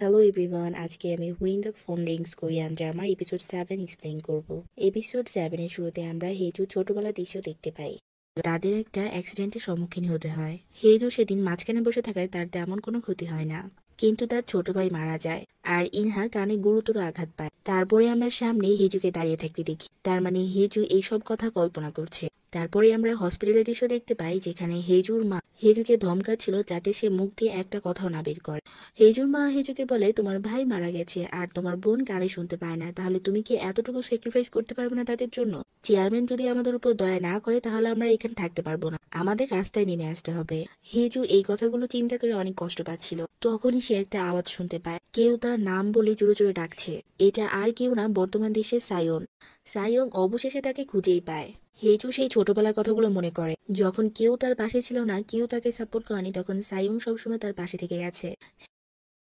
Hello everyone, আজকে আমি when the phone rings Korean ড্রামার এপিসোড 7 এক্সপ্লেইন করব। এপিসোড 7 এর শুরুতে আমরা হেজু ছোটবেলার দৃশ্য দেখতে পাই। তাদের একটা অ্যাক্সিডেন্টের সম্মুখীন হতে হয়। হেজু সেদিন মাঝখানে বসে থাকায় তার তেমন কোনো ক্ষতি হয় না, কিন্তু তার ছোট ভাই মারা যায় আর ইনহা কানে গুরুতর আঘাত পায়। তারপরে আমরা সামনে হেজুকে দাঁড়িয়ে থাকতে দেখি, তার মানে হেজু এইসব কথা কল্পনা করছে। তারপরে আমরা হসপিটালের দৃশ্য দেখতে পাই, যেখানে হেজুর মা হেজুকে ধমকাচ্ছিল যাতে সে মুখ দিয়ে একটা কথাও না বের করে। হেজুর মা হেজুকে বলে, তোমার ভাই মারা গেছে আর তোমার বোন কানে শুনতে পায় না, তাহলে তুমি কি এতটুকু স্যাক্রিফাইস করতে পারবে না তাদের জন্য? চেয়ারম্যান যদি আমাদের উপর দয়া না করে তাহলে আমরা এখানে থাকতে পারবো না, আমাদের রাস্তায় নেমে আসতে হবে। হেজু এই কথাগুলো চিন্তা করে অনেক কষ্ট পাচ্ছিল। তখনই সে একটা আওয়াজ শুনতে পায়, কেউ তার নাম বলে জোরে জোরে ডাকছে। এটা আর কেউ না, বর্তমান দেশের সায়ন। সায়ং অবশেষে তাকে খুঁজেই পায়। হেজু সেই ছোটবেলার কথাগুলো মনে করে, যখন কেউ তার পাশে ছিল না, কেউ তাকে সাপোর্ট করেনি, তখন সায়ং সবসময় তার পাশে থেকে গেছে।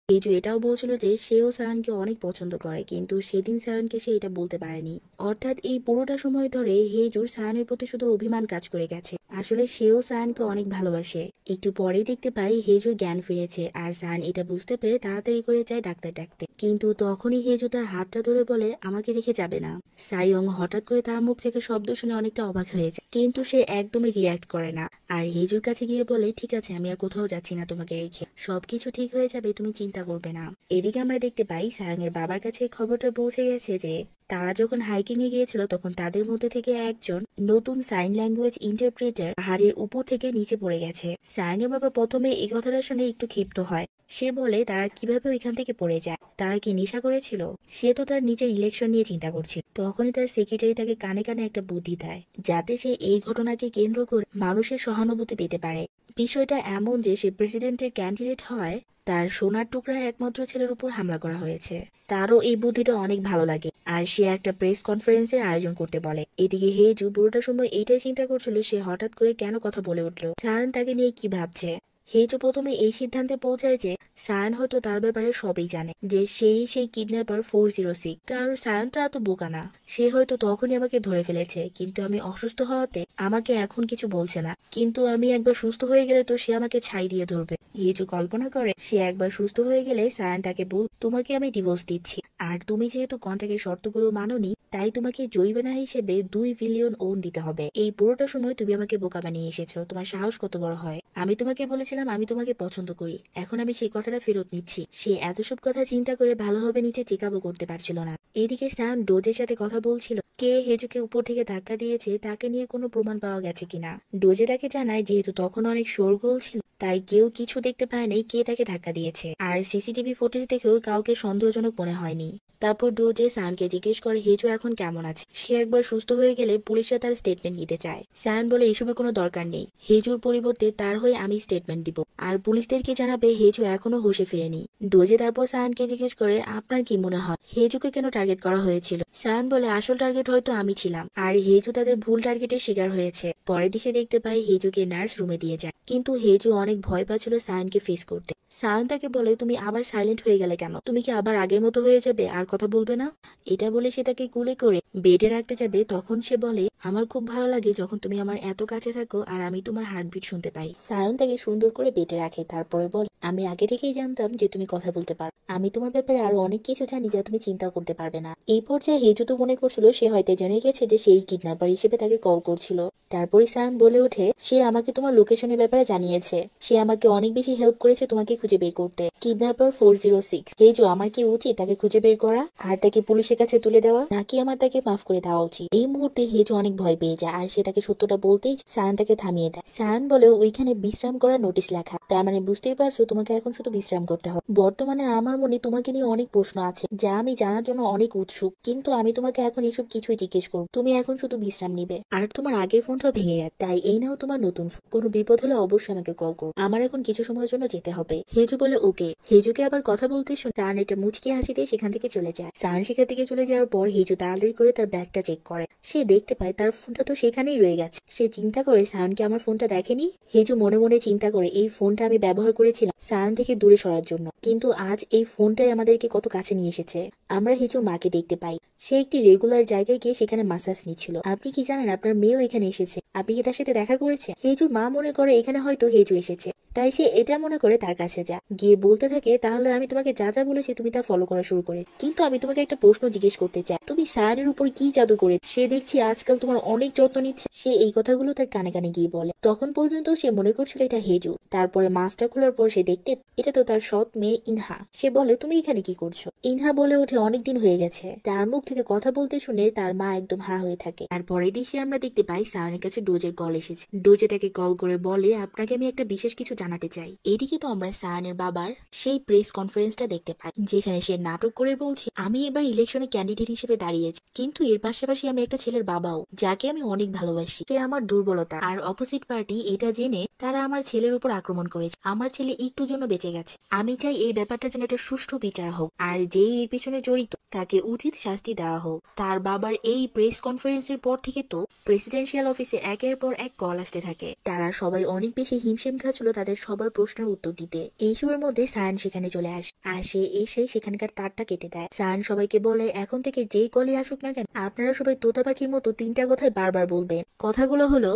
হেজু এটাও বলছিল যে সেও সায়নকে অনেক পছন্দ করে, কিন্তু সেদিন সায়নকে সে এটা বলতে পারেনি। অর্থাৎ এই পুরোটা সময় ধরে হেজুর সায়নের প্রতি শুধু অভিমান কাজ করে গেছে। আসলে সেও সায়নকে অনেক ভালোবাসে। একটু পরেই দেখতে পাই হেজুর জ্ঞান ফিরেছে, আর সায়ন এটা বুঝতে পেরে তাড়াতাড়ি করে যায় ডাক্তার ডাকতে। কিন্তু তখনই হেজু তার হাতটা ধরে বলে, আমাকে রেখে যাবে না। সায়ং হঠাৎ করে তার মুখ থেকে শব্দ শুনে অনেকটা অবাক হয়ে যায়, কিন্তু সে একদমই রিয়াক্ট করে না। আর হেজুর কাছে গিয়ে বলে, ঠিক আছে, আমি আর কোথাও যাচ্ছি না তোমাকে রেখে, সবকিছু ঠিক হয়ে যাবে, তুমি চিন্তা করবে না। এদিকে আমরা দেখতে পাই সায়ং এর বাবার কাছে খবরটা পৌঁছে গেছে যে তারা যখন হাইকিং এ গিয়েছিল তখন তাদের মধ্যে থেকে একজন নতুন সাইন ল্যাঙ্গুয়েজ ইন্টারপ্রেটার পাহাড়ের উপর থেকে নিচে পড়ে গেছে। সায়ং এর বাবা প্রথমে এই কথাটা শুনে একটু ক্ষিপ্ত হয়। সে বলে, তারা কিভাবে ওইখান থেকে পড়ে যায়, তারা কি নেশা করেছিল? সে তো তার নিজের ইলেকশন নিয়ে চিন্তা করছিল। তখনই তার সেক্রেটারি তাকে কানে কানে একটা বুদ্ধি দেয়, যাতে সে এই ঘটনাকে কেন্দ্র করে মানুষের সহানুভূতি পেতে পারে। বিষয়টা এমন যে সে প্রেসিডেন্টের ক্যান্ডিডেট হয়, তার সোনার টুকরা একমাত্র ছেলের উপর হামলা করা হয়েছে। তারও এই বুদ্ধিটা অনেক ভালো লাগে, আর সে একটা প্রেস কনফারেন্সের আয়োজন করতে বলে। এদিকে হেজু পুরোটা সময় এইটাই চিন্তা করছিল, সে হঠাৎ করে কেন কথা বলে উঠলো, সায়ন তাকে নিয়ে কি ভাবছে। হেজু প্রথমে এই সিদ্ধান্তে পৌঁছায় যে সায়ন হয়তো তার ব্যাপারে সবই জানে, যে সেই কিডন্যাপার 406। কারণ সায়ন তো এত বোকা না, সে হয়তো তখনই আমাকে ধরে ফেলেছে, কিন্তু আমি অসুস্থ হওয়াতে আমাকে এখন কিছু বলছে না, কিন্তু আমি একবার সুস্থ হয়ে গেলে তো সে আমাকে ছাই দিয়ে ধরবে। হেজু কল্পনা করে সে একবার সুস্থ হয়ে গেলে সায়ন তাকে বল, তোমাকে আমি ডিভোর্স দিচ্ছি, আর তুমি যেহেতু কন্ট্রাক্টের শর্তগুলো মানোনি, তাই তোমাকে জরিমানা হিসেবে 2 বিলিয়ন ওন দিতে হবে। এই পুরোটা সময় তুমি আমাকে বোকা বানিয়ে এসেছো, তোমার সাহস কত বড় হয়? আমি তোমাকে বলেছিলাম আমি তোমাকে পছন্দ করি, এখন আমি সেই কথাটা ফেরত নিচ্ছি। সে এত সব কথা চিন্তা করে ভালোভাবে নিচে চেক আপও করতে পারছিল না। এদিকে সায়ন ডোজের সাথে কথা বলছিল, কে হেজুকে উপর থেকে ধাক্কা দিয়েছে তাকে নিয়ে কোনো প্রমাণ পাওয়া গেছে কিনা। ডোজে তাকে জানায় যেহেতু তখন অনেক শোরগোল ছিল, তাই কেউ কিছু দেখতে পায়নি কে তাকে ধাক্কা দিয়েছে, আর সিসিটিভি ফুটেজ দেখেও কাউকে সন্দেহজনক মনে হয়নি। তারপর ডোজে সায়নকে জিজ্ঞেস করে হেজু এখন কেমন আছে, সে একবার সুস্থ হয়ে গেলে পুলিশরা তার স্টেটমেন্ট নিতে চায়। সায়ন বলে, এসবের কোনো দরকার নেই, হেজুর পরিবর্তে তার হয়ে আমি স্টেটমেন্ট দিব, আর পুলিশদেরকে জানাবে হেজু এখনো হোশে ফিরেনি। ডোজে তারপর সায়নকে জিজ্ঞেস করে, আপনার কি মনে হয় হেজুকে কেন টার্গেট করা হয়েছিল? সায়ন বলে, আসল টার্গেট হয়তো আমি ছিলাম, আর হেজু তাদের ভুল টার্গেটের শিকার হয়েছে। পরের দিকে দেখতে পাই হেজুকে নার্স রুমে দিয়ে যায়, কিন্তু হেজু অনেক ভয় পাচ্ছিল সায়নকে ফেস করতে। সায়ন তাকে বলে, তুমি আবার সাইলেন্ট হয়ে গেলে কেন, তুমি কি আবার আগের মতো হয়ে যাবে আর কথা বলবে না? এটা বলে সে তাকে কুলে করে বেডে রাখতে যাবে, তখন সে বলে, আমার খুব ভালো লাগে যখন তুমি আমার এত কাছে থাকো আর আমি তোমার হার্টবিট শুনতে পাই। সায়ন তাকে সুন্দর করে বেডে রাখে, তারপরে বলে, আমি আগে থেকেই জানতাম যে তুমি কথা বলতে পারো, আমি তোমার ব্যাপারে আরো অনেক কিছু জানি যা তুমি চিন্তা করতে পারবে না। এই পর্যায়ে হেজু তো মনে করছিল সে হয়তো জেনে গেছে যে সেই কিডন্যাপার হিসেবে তাকে কল করছিল। তারপরে সায়ন বলে ওঠে, সে আমাকে তোমার লোকেশনের ব্যাপারে জানিয়েছে, সে আমাকে অনেক বেশি হেল্প করেছে তোমাকে খুঁজে বের করতে। কিডন্যাপার 406। হেজু, আমার কি উচিত তাকে খুঁজে বের করা আর তাকে পুলিশের কাছে তুলে দেওয়া, নাকি আমার তাকে মাফ করে দেওয়া উচিত? এই মুহূর্তে হেজু অনেক ভয় পেয়ে যায়, আর সে তাকে সত্যটা বলতেই সায়ন তাকে থামিয়ে দেয়। সায়ন বলে, ওইখানে বিশ্রাম করার নোটিশ লেখা, তার মানে বুঝতেই পারছো তোমাকে এখন শুধু বিশ্রাম করতে হবে। বর্তমানে আমার মনে তোমাকে নিয়ে অনেক প্রশ্ন আছে যা আমি জানার জন্য অনেক উৎসুক, কিন্তু আমি তোমাকে এখন এসব কিছুই জিজ্ঞেস করবো। তুমি এখন শুধু বিশ্রাম নিবে, আর তোমার আগের ফোনটাও ভেঙে গেছে, তাই এই নাও তোমার নতুন ফোন, কোনো বিপদ হলে অবশ্যই আমাকে কল করো, আমার এখন কিছু সময়ের জন্য যেতে হবে। হেজু বলে, ওকে। হেজুকে আবার কথা বলতে শুনে সায়ন একটা মুচকি হাসি দিয়ে সেখান থেকে চলে যায়। সায়ন সেখান থেকে চলে যাওয়ার পর হেজু তাড়াতাড়ি করে তার ব্যাগটা চেক করে, সে দেখতে পায় তার ফোনটা তো সেখানেই রয়ে গেছে। সে চিন্তা করে, সায়নকে আমার ফোনটা দেখেনি। হেজু মনে মনে চিন্তা করে, এই ফোনটা আমি ব্যবহার করেছিলাম সায়ান থেকে দূরে সরার জন্য। কিন্তু আজ এই ফোনটাই আমাদেরকে কত কাছে নিয়ে এসেছে। আমরা হেজুর মাকে দেখতে পাই, সে একটি রেগুলার জায়গায় গিয়ে সেখানে মাসাজ নিচ্ছিল। আপনি কি জানেন আপনার মেয়েও এখানে এসেছে? আপনি কি তার সাথে দেখা করেছে? হেজুর মা মনে করে এখানে হয়তো হেজু এসেছে, তাই সে এটা মনে করে তার কাছে গিয়ে বলতে থাকে, তাহলে আমি তোমাকে যা যা বলেছি তুমি তা ফলো করা শুরু করে। কিন্তু আমি তোমাকে একটা প্রশ্ন জিজ্ঞেস করতে চাই, তুমি সায়ানের উপর কি জাদু করে? সে দেখছি আজকাল তোমার অনেক যত্ন নিচ্ছে। সে এই কথাগুলো তার কানে কানে গিয়ে বলে। তখন পর্যন্ত সে মনে করছিল এটা হেজু। তারপরে মাছটা খোলার পর সে দেখতে এটা তো তার সৎ মেয়ে ইনহা। সে বলে, তুমি এখানে কি করছো? ইনহা বলে ওঠে, অনেকদিন হয়ে গেছে। তার মুখ থেকে কথা বলতে শুনে তার মা একদম হা হয়ে থাকে। তারপরের দিকে আমরা দেখতে পাই সায়ানের কাছে ডোজের কল এসেছে। ডোজে তাকে কল করে বলে, আপনাকে আমি একটা বিশেষ কিছু জানাতে চাই। এদিকে তো আমরা সায়ানের বাবার সেই প্রেস কনফারেন্সটা দেখতে পাই, যেখানে সে নাটক করে বলছে, আমি এবার ইলেকশনে ক্যান্ডিডেট হিসেবে দাঁড়িয়েছি, কিন্তু এর পাশাপাশি আমি একটা ছেলের বাবাও, যাকে আমি অনেক ভালোবাসি। সে আমার দুর্বলতা। আর অপোজিট পার্টি এটা জেনে তারা আমার ছেলের উপর আক্রমণ করেছে। আমার ছেলে একটু জন্য বেঁচে গেছে। আমি চাই এই ব্যাপারটা যেন একটা সুষ্ঠু বিচার হোক, আর যে এর পিছনে জড়িত তাকে উচিত শাস্তি দেওয়া হোক। তার বাবার এই প্রেস কনফারেন্সের পর থেকে তো প্রেসিডেন্সিয়াল অফিসে একের পর এক কল আসতে থাকে। তারা সবাই অনেক বেশি হিমশিম খাচ্ছিল তাদের সবার প্রশ্নের উত্তর দিতে। এইসবের মধ্যে সায়ান সেখানে চলে আসে, আর সে এসে সেখানকার তারটা কেটে দেয়। সায়ান সবাইকে বলে, এখন থেকে যেই কলই আসুক না কেন, আপনারা সবাই তোতা পাখির মতো তিনটা কথাই বারবার বলবেন। কথাগুলো হলো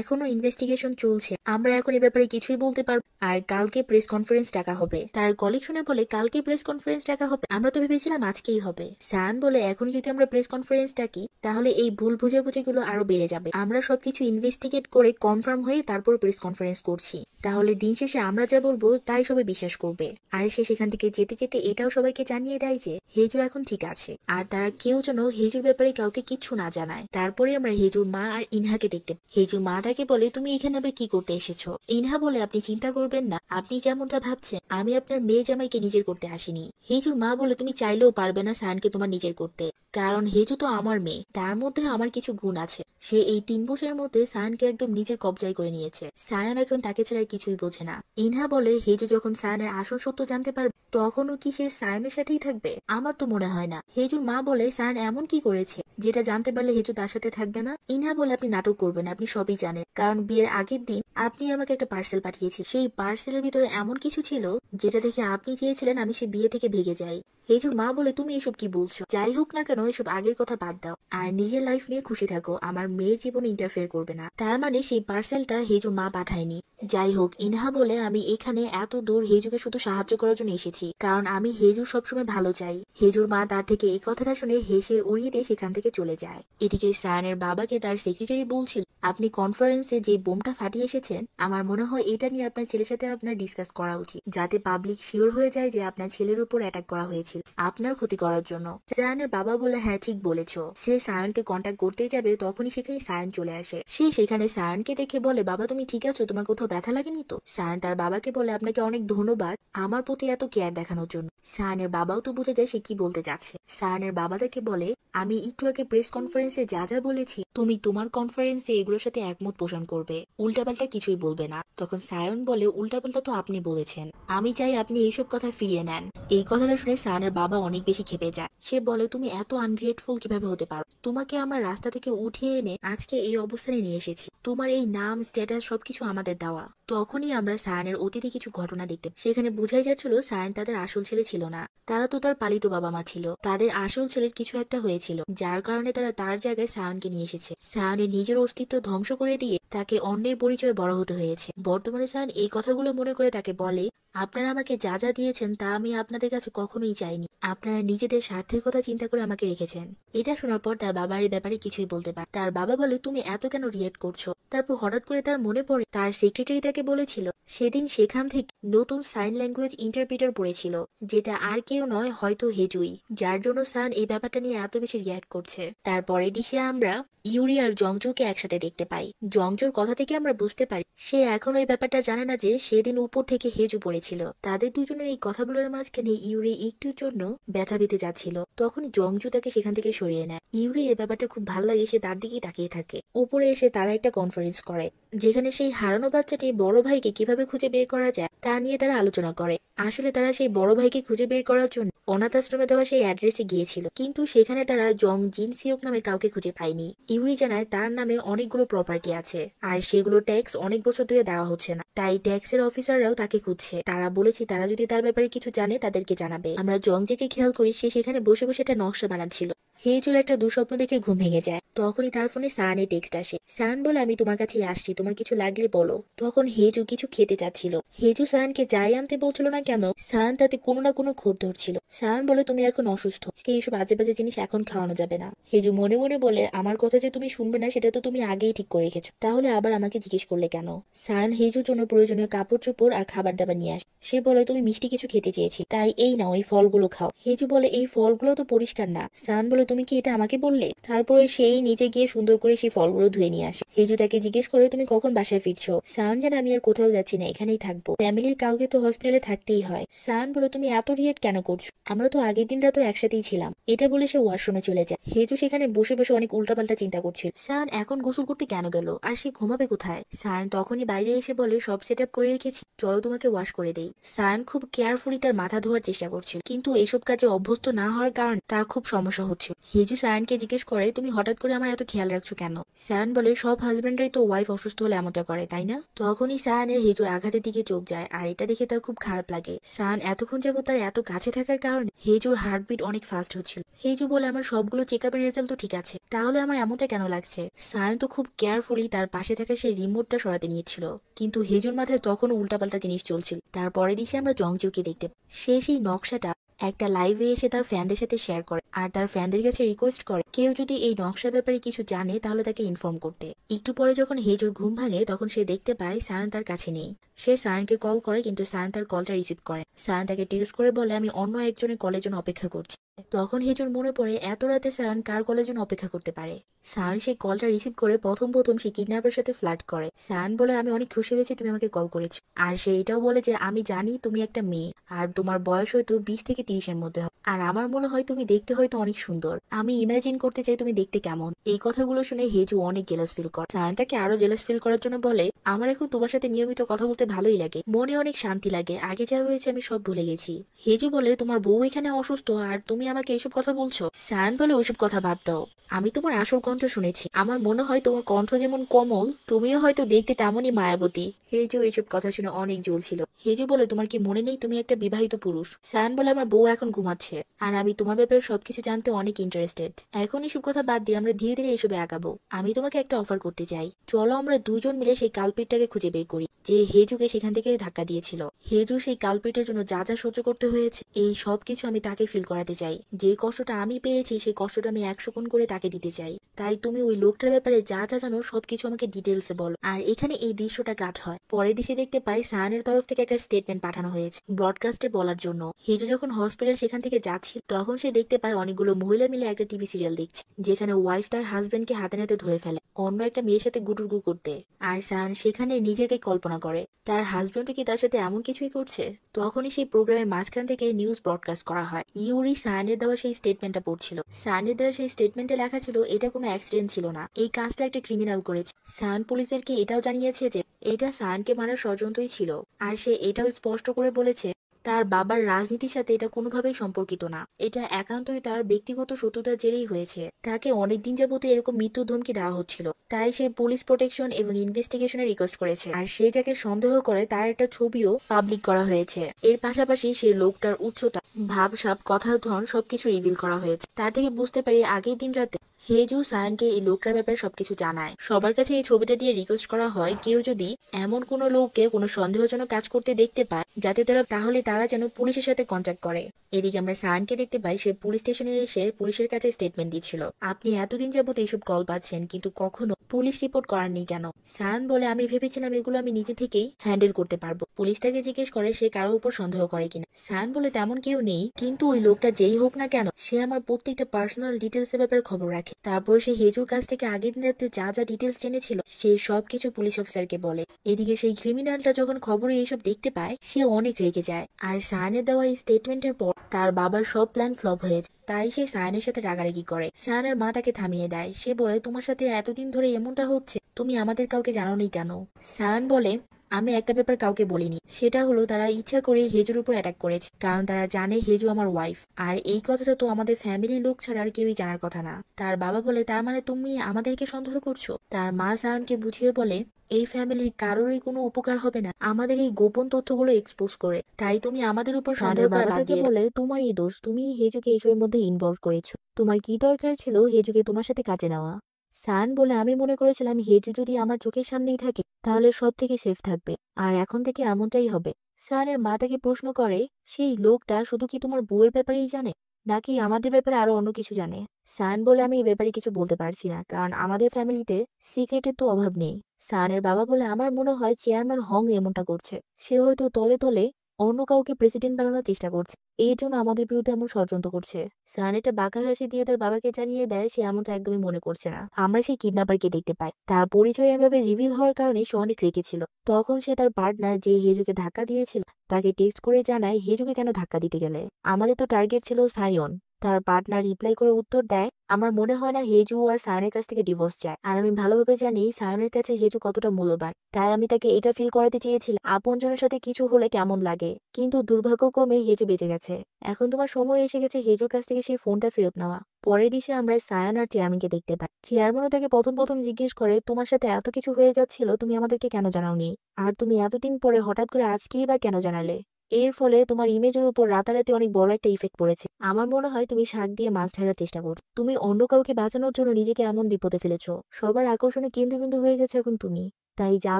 এখনো ইনভেস্টিগেশন চলছে, আমরা এখন এ ব্যাপারে কিছুই বলতে পারবো, আর কালকে প্রেস কনফারেন্স ডাকা হবে। তার কলিগ শুনে বলে, কালকে প্রেস কনফারেন্স ডাকা হবে? আমরা তো ভেবেছিলাম আজকেই হবে। সায়ান বলে, এখন যদি আমরা প্রেস কনফারেন্স ডাকি তাহলে এই ভুল বুঝাবুঝিগুলো আরো বেড়ে যাবে। আমরা সবকিছু ইনভেস্টিগেট করে কনফার্ম হয়ে তারপর প্রেস কনফারেন্স করছি, তাহলে দিন শেষে আমরা যা বলবো তাই সবাই বিশ্বাস করবে। আর সে সেখান থেকে যেতে যেতে এটাও সবাইকে জানিয়ে দেয় যে হেজু এখন ঠিক আছে, আর তারা কেউ যেন হেজুর ব্যাপারে কাউকে কিচ্ছু না জানায়। তারপরে আমরা হেজুর মা আর ইনহাকে দেখতে। হেজুর মা তাকে বলে, তুমি এখানে আবার কি করতে এসেছো? ইনহা বলে, আপনি চিন্তা করবেন না, আপনি যেমনটা ভাবছেন আমি আপনার মেয়ে জামাইকে নিজের করতে আসিনি। হেজুর মা বলে, তুমি চাইলেও পারবে না সায়ানকে তোমার নিজের করতে, কারণ হেজু তো আমার মেয়ে, তার মধ্যে আমার কিছু গুণ আছে। সে এই 3 বছরের মধ্যে সায়ানকে একদম নিজের কবজায় করে নিয়েছে। সায়ান এখন তাকে ছাড়া কিছুই বোঝে না। ইনহা বলে, হেজু যখন সায়ানের আসল সত্য জানতে পারবে তখনও কি সে সায়ানের সাথেই থাকবে? আমার তো মনে হয় না। হেজুর মা বলে, সায়ান এমন কি করেছে যেটা জানতে পারলে হেজু তার সাথে থাকবে না? ইনহা বলে, আপনি নাটক করবেন, আপনি সবই জানেন, কারণ বিয়ের আগের দিন আপনি আমাকে একটা পার্সেল পাঠিয়েছেন। সেই পার্সেলের ভিতরে এমন কিছু ছিল যেটা দেখে আপনি চেয়েছিলেন আমি সে বিয়ে থেকে ভেগে যাই। হেজুর মা বলে, তুমি এসব কি বলছো? যাই হোক না কেন এসব আগের কথা বাদ দাও, আর নিজের লাইফ নিয়ে খুশি থাকো, আমার মেয়ের জীবনে ইন্টারফেয়ার করবে না। তার মানে সেই পার্সেলটা হেজুর মা পাঠায়নি। যাই হোক, ইনহা বলে, আমি এখানে এত দূর হেজুকে শুধু সাহায্য করার জন্য এসেছি, কারণ আমি হেজুর সবসময় ভালো চাই। হেজুর মা তার থেকে এই কথাটা শুনে হেসে উড়িয়ে দিয়ে সেখান থেকে চলে যায়। এদিকে সায়ানের বাবাকে তার সেক্রেটারি বলছিল, আপনি কনফারেন্সে যে বোমটা ফাটিয়ে এসেছেন, আমার মনে হয় এটা নিয়ে আপনার ছেলের সাথে আপনার ডিসকাস করা উচিত, যাতে পাবলিক শিওর হয়ে যায় যে আপনার ছেলের উপর অ্যাটাক করা হয়েছিল আপনার ক্ষতি করার জন্য। সায়ানের বাবা বলে, হ্যাঁ ঠিক বলেছো। সে সায়ানকে কন্ট্যাক্ট করতে যাবে তখনই সেখানে সায়ান চলে আসে। সে সেখানে সায়ানকে দেখে বলে, বাবা তুমি ঠিক আছো? তোমার কোথাও ব্যথা লাগেনি তো? সায়ান তার বাবাকে বলে, আপনাকে অনেক ধন্যবাদ আমার প্রতি এত কেয়ার দেখানোর জন্য। সায়ানের বাবাও তো বুঝে যায় সে কি বলতে যাচ্ছে। সায়ানের বাবা তাকে বলে, আমি একটু আগে প্রেস কনফারেন্সে যা যা বলেছি তুমি তোমার কনফারেন্সে এগুলোর সাথে একমত পোষণ করবে, উল্টাপাল্টা কিছুই বলবে না। তখন সায়ন বলে, উল্টাপাল্টা তো আপনি বলেছেন, আমি চাই আপনি এইসব কথা ফিরিয়ে নেন। এই কথাটা শুনে সায়ানের বাবা অনেক বেশি ক্ষেপে যায়। সে বলে, তুমি এত আনগ্রেটফুল কিভাবে হতে পারো? তোমাকে আমরা রাস্তা থেকে উঠিয়ে এনে আজকে এই অবস্থানে নিয়ে এসেছি, তোমার এই নাম স্ট্যাটাস সবকিছু আমাদের দেওয়া। তখনই আমরা সায়ানের অতীতে কিছু ঘটনা দেখতে, সেখানে বোঝাই যাচ্ছিল সায়ান তাদের আসল ছেলে ছিল না, তারা তো তার পালিত বাবা মা ছিল। তাদের আসল ছেলের কিছু একটা হয়েছিল, যার কারণে তারা তার জায়গায় সায়ানকে নিয়ে এসেছে। সায়ানের নিজের অস্তিত্ব ধ্বংস করে দিয়ে তাকে অন্যের পরিচয়ে বড় হতে হয়েছে। বর্তমানে সায়ান এই কথাগুলো মনে করে তাকে বলে, আপনারা আমাকে যা যা দিয়েছেন তা আমি আপনাদের কাছে কখনোই চাইনি, আপনারা নিজেদের স্বার্থের কথা চিন্তা করে আমাকে রেখেছেন। এটা শোনার পর তার বাবার এই ব্যাপারে কিছুই বলতে পারে। তার বাবা বলে, তুমি এত কেন রিয়েক্ট করছো? তারপর হঠাৎ করে তার মনে পড়ে তার সেক্রেটারি তাকে বলেছিল সেদিন সেখান থেকে নতুন সাইন ল্যাঙ্গুয়েজ ইন্টারপ্রিটার পড়েছিল, যেটা আর কেউ নয় হয়তো হেজুই, যার জন্য সান এই ব্যাপারটা নিয়ে এত বেশি রিয়াক্ট করছে। তারপরে দিশে আমরা ইউরি আর জংজুকে একসাথে দেখতে পাই। জংজুর কথা থেকে আমরা বুঝতে পারি সে এখনো এই ব্যাপারটা জানে না যে সেদিন উপর থেকে হেজু পড়েছিল। তাদের দুজনের এই কথাগুলোর মাঝখানে ইউরি একটুর জন্য ব্যথা পেতে যাচ্ছিল, তখন জংজু তাকে সেখান থেকে সরিয়ে নেয়। ইউরির এই ব্যাপারটা খুব ভালো লাগে, সে তার দিকেই তাকিয়ে থাকে। উপরে এসে তারা একটা কনফারেন্স করে, যেখানে সেই হারানো বাচ্চাটি বড় ভাইকে কিভাবে খুঁজে বের করা যায় তা নিয়ে তারা আলোচনা করে। আসলে তারা সেই বড় ভাইকে খুঁজে বের করার জন্য অনাথ আশ্রমে দেওয়া সেই অ্যাড্রেসে গিয়েছিল, কিন্তু সেখানে তারা জং জিন সিওক নামে কাউকে খুঁজে পায়নি। ইউরি জানায় তার নামে অনেকগুলো প্রপার্টি আছে, আর সেগুলো ট্যাক্স অনেক বছর ধরে দেওয়া হচ্ছে না, তাই ট্যাক্সের অফিসাররাও তাকে খুঁজছে। তারা বলেছে তারা যদি তার ব্যাপারে কিছু জানে তাদেরকে জানাবে। আমরা জংজেকে খেয়াল করি সে সেখানে বসে বসে একটা নকশা বানাচ্ছিল। হেজুর একটা দুঃস্বপ্ন দেখে ঘুম ভেঙে যায়। তখনই তার ফোনে সায়ানের টেক্সট আসে। সায়ান বলে আমি তোমার কাছে আসছি, তোমার কিছু লাগলে বলো। তখন হেজু কিছু খেতে চাচ্ছিল। হেজু সায়ানকে যাই আনতে বলছিল না কেন সায়ান তাতে কোনো না কোনো খোঁজ ধরছিল। সায়ান বলে তুমি এখন অসুস্থ, এইসব আজে বাজে জিনিস এখন খাওয়ানো যাবে না। হেজু মনে মনে বলে আমার কথা যে তুমি শুনবে না সেটা তো তুমি আগেই ঠিক করে রেখেছো, তাহলে আবার আমাকে জিজ্ঞেস করলে কেন। সায়ান হেজুর জন্য প্রয়োজনীয় কাপড় চোপড় আর খাবার দাবার নিয়ে আসে। সে বলে তুমি মিষ্টি কিছু খেতে চেয়েছি, তাই এই নাও এই ফলগুলো খাও। হেজু বলে এই ফলগুলো তো পরিষ্কার না। সায়ান বলে তুমি কি এটা আমাকে বললে। তারপরে সেই নিচে গিয়ে সুন্দর করে সেই ফলগুলো ধুয়ে নিয়ে আসে। হেজু তাকে জিজ্ঞেস করে তুমি কখন বাসায় ফিরছো। সায়ান জানে আমি আর কোথাও যাচ্ছি না, এখানেই থাকবো, ফ্যামিলির কাউকে তো হসপিটালে থাকতেই হয়। সায়ান বলে তুমি এত রিয়েক্ট কেন করছো, আমরা তো আগের দিন রাত একসাথেই ছিলাম। এটা বলে সে ওয়াশরুমে চলে যায়। হেজু সেখানে বসে বসে অনেক উল্টাপাল্টা চিন্তা করছিল। সায়ান এখন গোসল করতে কেন গেল, আর সে ঘুমাবে কোথায়। সায়ান তখনই বাইরে এসে বলে সব সেট আপ করে রেখেছি, চলো তোমাকে ওয়াশ করে দেই। সায়ান খুব কেয়ারফুলি তার মাথা ধোয়ার চেষ্টা করছিল, কিন্তু এসব কাজে অভ্যস্ত না হওয়ার কারণে তার খুব সমস্যা হচ্ছিল। হেজু সায়ানকে জিজ্ঞেস করে তুমি হঠাৎ করে আমার এত খেয়াল রাখছো কেন। সায়ান বলে সব হাজবেন্ডরাই তো ওয়াইফ অসুস্থ হলে এমনটা করে, তাই না। তখনই সায়ানের হেজুর আঘাতের দিকে চোখ যায়, আর এটা দেখে তার খুব খারাপ লাগে। সায়ান এতক্ষণ যাবত তার এত কাছে থাকার কারণে হেজুর হার্টবিট অনেক ফাস্ট হচ্ছিল। হেজু বলে আমার সবগুলো চেক আপের রেজাল্ট তো ঠিক আছে, তাহলে আমার এমনটা কেন লাগছে। সায়ান তো খুব কেয়ারফুলি তার পাশে থাকা সেই রিমোটটা সরাতে নিয়েছিল, কিন্তু হেজুর মাথায় তখনও উল্টাপাল্টা জিনিস চলছিল। তারপরে দিকে আমরা জংজুকে দেখতে পাই। সে সেই নকশাটা একটা লাইভে এসে তার ফ্যানদের সাথে শেয়ার করে, আর তার ফ্যানদের কাছে রিকোয়েস্ট করে কেউ যদি এই নকশার ব্যাপারে কিছু জানে তাহলে তাকে ইনফর্ম করতে। একটু পরে যখন হেজুর ঘুম ভাঙে তখন সে দেখতে পায় সায়ান তার কাছে নেই। সে সায়ানকে কল করে, কিন্তু সায়ান তার কলটা রিসিভ করে। সায়ান তাকে টেক্সট করে বলে আমি অন্য একজনের কলের জন্য অপেক্ষা করছি। তখন হেজুর মনে পড়ে এত রাতে সায়ান কার কলের জন্য অপেক্ষা করতে পারে। সায়ান সেই কলটা রিসিভ করে প্রথম সে কিডন্যাপের সাথে ফ্লার্ট করে। সায়ান বলে আমি অনেক খুশি হয়েছি তুমি আমাকে কল করেছো, আর সে এটাও বলে যে আমি জানি তুমি একটা মেয়ে আর তোমার বয়স হয়তো 20 থেকে 30-এর মধ্যে হবে, আর আমার মনে হয় তুমি দেখতে হয়তো অনেক সুন্দর। আমি ইমাজিন করতে চাই তুমি দেখতে কেমন। এই কথাগুলো শুনে হেজু অনেক জেলাস ফিল করে। সায়ান তাকে আরো জেলাস ফিল করার জন্য বলে আমার এখন তোমার সাথে নিয়মিত কথা বলতে ভালোই লাগে, মনে অনেক শান্তি লাগে, আগে যা হয়েছে আমি সব ভুলে গেছি। হেজু বলে তোমার বউ এখানে অসুস্থ আর তুমি আমাকে এইসব কথা বলছো। সায়ান বলে ওইসব কথা বাদ দাও, আমি তোমার আসল কণ্ঠ শুনেছি, আমার মনে হয় তোমার কণ্ঠ যেমন কোমল তুমিও হয়তো দেখতে তেমনই মায়াবতী। হেজু এইসব কথা শুনে অনেক জ্বলছিল। হেজু বলে তোমার কি মনে নেই তুমি একটা বিবাহিত পুরুষ। সায়ান বলে আমার বউ এখন ঘুমাচ্ছে, আর আমি তোমার ব্যাপারে সবকিছু জানতে অনেক ইন্টারেস্টেড। এখন এসব কথা বাদ দিয়ে আমরা ধীরে ধীরে এসবে আগাবো। আমি তোমাকে একটা অফার করতে চাই, চলো আমরা দুজন মিলে সেই কালপিটটাকে খুঁজে বের করি যে হেজুকে সেখান থেকে ধাক্কা দিয়েছিল। হেজু সেই কালপিটের জন্য যা যা সহ্য করতে হয়েছে এই সবকিছু আমি তাকে ফিল করাতে চাই। যে কষ্টটা আমি পেয়েছি সেই কষ্টটা আমি 100 গুণ করে তাকে দিতে চাই। তাই তুমি ওই লোকটার ব্যাপারে যা যা জানো সবকিছু আমাকে ডিটেলসে বলো। আর এখানে এই দৃশ্যটা কাট হয়। পরের দিকে দেখতে পাই সায়ানের তরফ থেকে একটা স্টেটমেন্ট পাঠানো হয়েছে ব্রডকাস্টে বলার জন্য। হেজু যখন হসপিটাল সেখান থেকে যাচ্ছিল তখন সে দেখতে পায় অনেকগুলো মহিলা মিলে একটা টিভি সিরিয়াল দেখছে, যেখানে ওয়াইফ তার হাজবেন্ডকে হাতে নাতে ধরে ফেলে অন্য একটা মেয়ের সাথে গুটুরগু করতে। আর সায়ান সেখানে নিজেকে কল্পনা করে তার হাজবেন্ডও কি তার সাথে এমন কিছুই করছে। তখনই সেই প্রোগ্রামের মাঝখান থেকে নিউজ ব্রডকাস্ট করা হয়। ইউরি সায়ানের দেওয়া সেই স্টেটমেন্টটা পড়ছিল। সায়ানের দেওয়া সেই স্টেটমেন্টে লেখা ছিল এটা কোনো অ্যাক্সিডেন্ট ছিল না, এই কাজটা একটা ক্রিমিনাল করেছে। সায়ান পুলিশদেরকে এটাও জানিয়েছে যে এটা সায়ানকে মারার ষড়যন্ত্রই ছিল, আর সে এটাও স্পষ্ট করে বলেছে তার বাবার রাজনীতির সাথে এটা কোনোভাবেই সম্পর্কিত না, এটা একান্তই তার ব্যক্তিগত শত্রুতার জেরেই হয়েছে। তাকে অনেকদিন যাবত এরকম মৃত্যুর ধমকি দেওয়া হচ্ছিল, তাই সে পুলিশ প্রোটেকশন এবং ইনভেস্টিগেশনের রিকোয়েস্ট করেছে। আর সে যাকে সন্দেহ করে তার একটা ছবিও পাবলিক করা হয়েছে। এর পাশাপাশি সেই লোকটার উচ্চতা, ভাবসাব, কথার ধরন সবকিছু রিভিল করা হয়েছে। তার থেকে বুঝতে পারি আগের দিন রাতে হেজু সায়ানকে এই লোকটার ব্যাপারে সবকিছু জানায়। সবার কাছে এই ছবিটা দিয়ে রিকোয়েস্ট করা হয় কেউ যদি এমন কোনো লোককে কোনো সন্দেহজনক কাজ করতে দেখতে পায় যাতে তাহলে তারা যেন পুলিশের সাথে কন্ট্যাক্ট করে। এদিকে আমরা সায়ানকে দেখতে পাই সে পুলিশ স্টেশনে এসে পুলিশের কাছে স্টেটমেন্ট দিচ্ছিল আপনি এতদিন যাবত এইসব কল পাচ্ছেন কিন্তু কখনো পুলিশ রিপোর্ট করাননি কেন। সায়ান বলে আমি ভেবেছিলাম এগুলো আমি নিজে থেকেই হ্যান্ডেল করতে পারবো। পুলিশ তাকে জিজ্ঞেস করে সে কারোর উপর সন্দেহ করে কিনা। সায়ান বলে তেমন কেউ নেই, কিন্তু ওই লোকটা যেই হোক না কেন সে আমার প্রত্যেকটা পার্সোনাল ডিটেলস এর ব্যাপারে খবর রাখে। তারপর সে হেজুর কাছ থেকে আগের দিন রাতে যা যা ডিটেলস জেনেছিল সেই সবকিছু পুলিশ অফিসারকে বলে। এদিকে সেই ক্রিমিনালটা যখন খবরে এইসব দেখতে পায় সে অনেক রেগে যায়। আর সায়ানের দেওয়া এই স্টেটমেন্টের পর তার বাবার সব প্ল্যান ফ্লপ হয়ে যায়, তাই সে সায়ানের সাথে রাগারাগি করে। সায়ানের মা তাকে থামিয়ে দেয়। সে বলে তোমার সাথে এতদিন ধরে এমনটা হচ্ছে তুমি আমাদের কাউকে জানোনি কেন। সায়ান বলে আমি একটা ব্যাপার কাউকে বলিনি, সেটা হলো তারা ইচ্ছা করে হেজুর উপর অ্যাটাক করেছে, কারণ তারা জানে হেজু আমার ওয়াইফ। আর এই কথাটা তো আমাদের ফ্যামিলির লোক ছাড়া আর কেউই জানার কথা না। তার বাবা বলে, তার মানে তুমি আমাদেরকে সন্দেহ করছো? তার মা সায়নকে বুঝিয়ে বলে, এই ফ্যামিলির কারোরই কোনো উপকার হবে না আমাদের এই গোপন তথ্যগুলো এক্সপোজ করে, তাই তুমি আমাদের উপর সন্দেহ করা বাদ দিয়ে বলে, তোমারই দোষ, তুমি হেজুকে এইসবের মধ্যে ইনভলভ করেছো। তোমার কি দরকার ছিল হেজুকে তোমার সাথে কাজে নেওয়া? সান বলে, আমি মনে করেছিলাম হেজু যদি আমার চোখের সামনেই থাকে তাহলে সব থেকে সেফ থাকবে, আর এখন থেকে এমনটাই হবে। সানের মা তাকে প্রশ্ন করে, সেই লোকটা শুধু কি তোমার বউয়ের ব্যাপারেই জানে, নাকি আমাদের ব্যাপারে আরো অন্য কিছু জানে? সান বলে, আমি এই ব্যাপারে কিছু বলতে পারছি না, কারণ আমাদের ফ্যামিলিতে সিক্রেটের তো অভাব নেই। সানের বাবা বলে, আমার মনে হয় চেয়ারম্যান হং এমনটা করছে। সে হয়তো তলে তলে অন্য কাউকে প্রেসিডেন্ট বানানোর চেষ্টা করছে, এর জন্য আমাদের বিরুদ্ধে এমন ষড়যন্ত্র করছে। সান এটা বাঁকা হাসি দিয়ে তার বাবাকে জানিয়ে দেয় সে এমনটা একদমই মনে করছে না। আমরা সেই কিডন্যাপারকে দেখতে পাই, তার পরিচয় এভাবে রিভিল হওয়ার কারণে সে অনেক রেগেছিল। তখন সে তার পার্টনার যে হেজুকে ধাক্কা দিয়েছিল তাকে টেক্সট করে জানায় হেজুকে কেন ধাক্কা দিতে গেলে, আমাদের তো টার্গেট ছিল সায়ন। তার পার্টনার রিপ্লাই করে উত্তর দেয়, আমার মনে হয় না হেজু আর সায়নের কাছ থেকে ডিভোর্স চায়, আর আমি ভালোভাবে জানি সায়নের কাছে হেজু কতটা মূল্যবান, তাই আমি তাকে এটা ফিল করাতে চেয়েছিলাম আপনজনের সাথে কিছু হলে কেমন লাগে। কিন্তু দুর্ভাগ্যক্রমে হেজু বেঁচে গেছে। এখন তোমার সময় এসে গেছে হেজুর কাছ থেকে সেই ফোনটা ফেরত নেওয়া। পরের দিশে আমরা সায়ান আর চেয়ারম্যানকে দেখতে পাই। চেয়ারম্যানও তাকে প্রথম প্রথম জিজ্ঞেস করে, তোমার সাথে এত কিছু হয়ে যাচ্ছিল, তুমি আমাদেরকে কেন জানাওনি? আর তুমি এতদিন পরে হঠাৎ করে আজকেই বা কেন জানালে? এর ফলে তোমার ইমেজের উপর রাতারাতি অনেক বড় একটা ইফেক্ট পড়েছে। আমার মনে হয় তুমি শাক দিয়ে মাছ ঢাকার চেষ্টা করছো। তুমি অন্য কাউকে বাঁচানোর জন্য নিজেকে এমন বিপদে ফেলেছো। সবার আকর্ষণে কেন্দ্রবিন্দু হয়ে গেছে এখন তুমি। তাই যা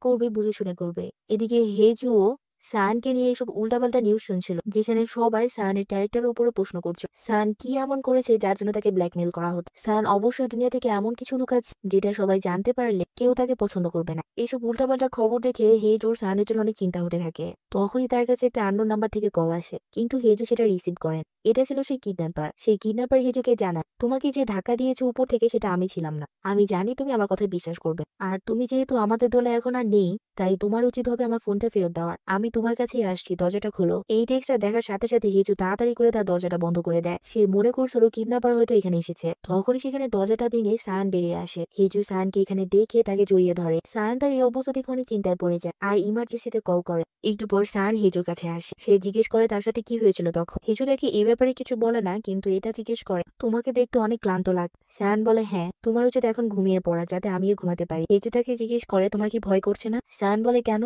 করবে বুঝে শুনে করবে। এদিকে হেজুও সায়ানকে নিয়ে এইসব উল্টাপাল্টা নিউজ শুনছিল, যেখানে সবাই সায়ানের ক্যারেক্টারের উপরে প্রশ্ন করছে সায়ান কি এমন করেছে যার জন্য তাকে ব্ল্যাকমেল করা হচ্ছে। সায়ান অবশ্যই দুনিয়া থেকে এমন কিছু লুকাচ্ছে যেটা সবাই জানতে পারলে কেউ তাকে পছন্দ করবে না। এইসব উল্টাপাল্টা খবর দেখে হেজুর সায়ানের জন্য অনেক চিন্তা হতে থাকে। তখনই তার কাছে একটা আননোন নাম্বার থেকে কল আসে, কিন্তু হেজু সেটা রিসিভ করেন। এটা ছিল সেই কিডন্যাপার। সেই কিডন্যাপার হেজুকে জানায়, তোমাকে যে ধাক্কা দিয়েছে উপর থেকে সেটা আমি ছিলাম না। আমি জানি তুমি আমার কথায় বিশ্বাস করবে, আর তুমি যেহেতু আমাদের দলে এখন আর নেই, তাই তোমার উচিত হবে আমার ফোনটা ফেরত দেওয়ার। আমি তোমার কাছেই আসছি, দরজাটা খোলো। এই টেক্সটটা দেখার সাথে সাথে হেজু তাড়াতাড়ি করে তার দরজাটা বন্ধ করে দেয়। সে মনে করছিল কিডন্যাপার হয়তো এখানে এসেছে। তখনই সেখানে দরজাটা ভেঙে সায়ান বেরিয়ে আসে। হেজু সায়ানকে এখানে দেখে তাকে জড়িয়ে ধরে। সায়ান তার এই অবস্থা দেখে অনেক চিন্তায় পড়ে যায় আর ইমার্জেন্সিতে কল করে। একটু পর সায়ান হেজুর কাছে আসে। সে জিজ্ঞেস করে তার সাথে কি হয়েছিল তখন। হেজু তাকে এই ব্যাপারে কিছু বলে না, কিন্তু এটা জিজ্ঞেস করে, তোমাকে দেখতে অনেক ক্লান্ত লাগ। সায়ান বলে, হ্যাঁ, তোমার উচিত এখন ঘুমিয়ে পড়া, যাতে আমিও ঘুমাতে পারি। হেজু তাকে জিজ্ঞেস করে, তোমার কি ভয় করছে না? সায়ান বলে, কেন?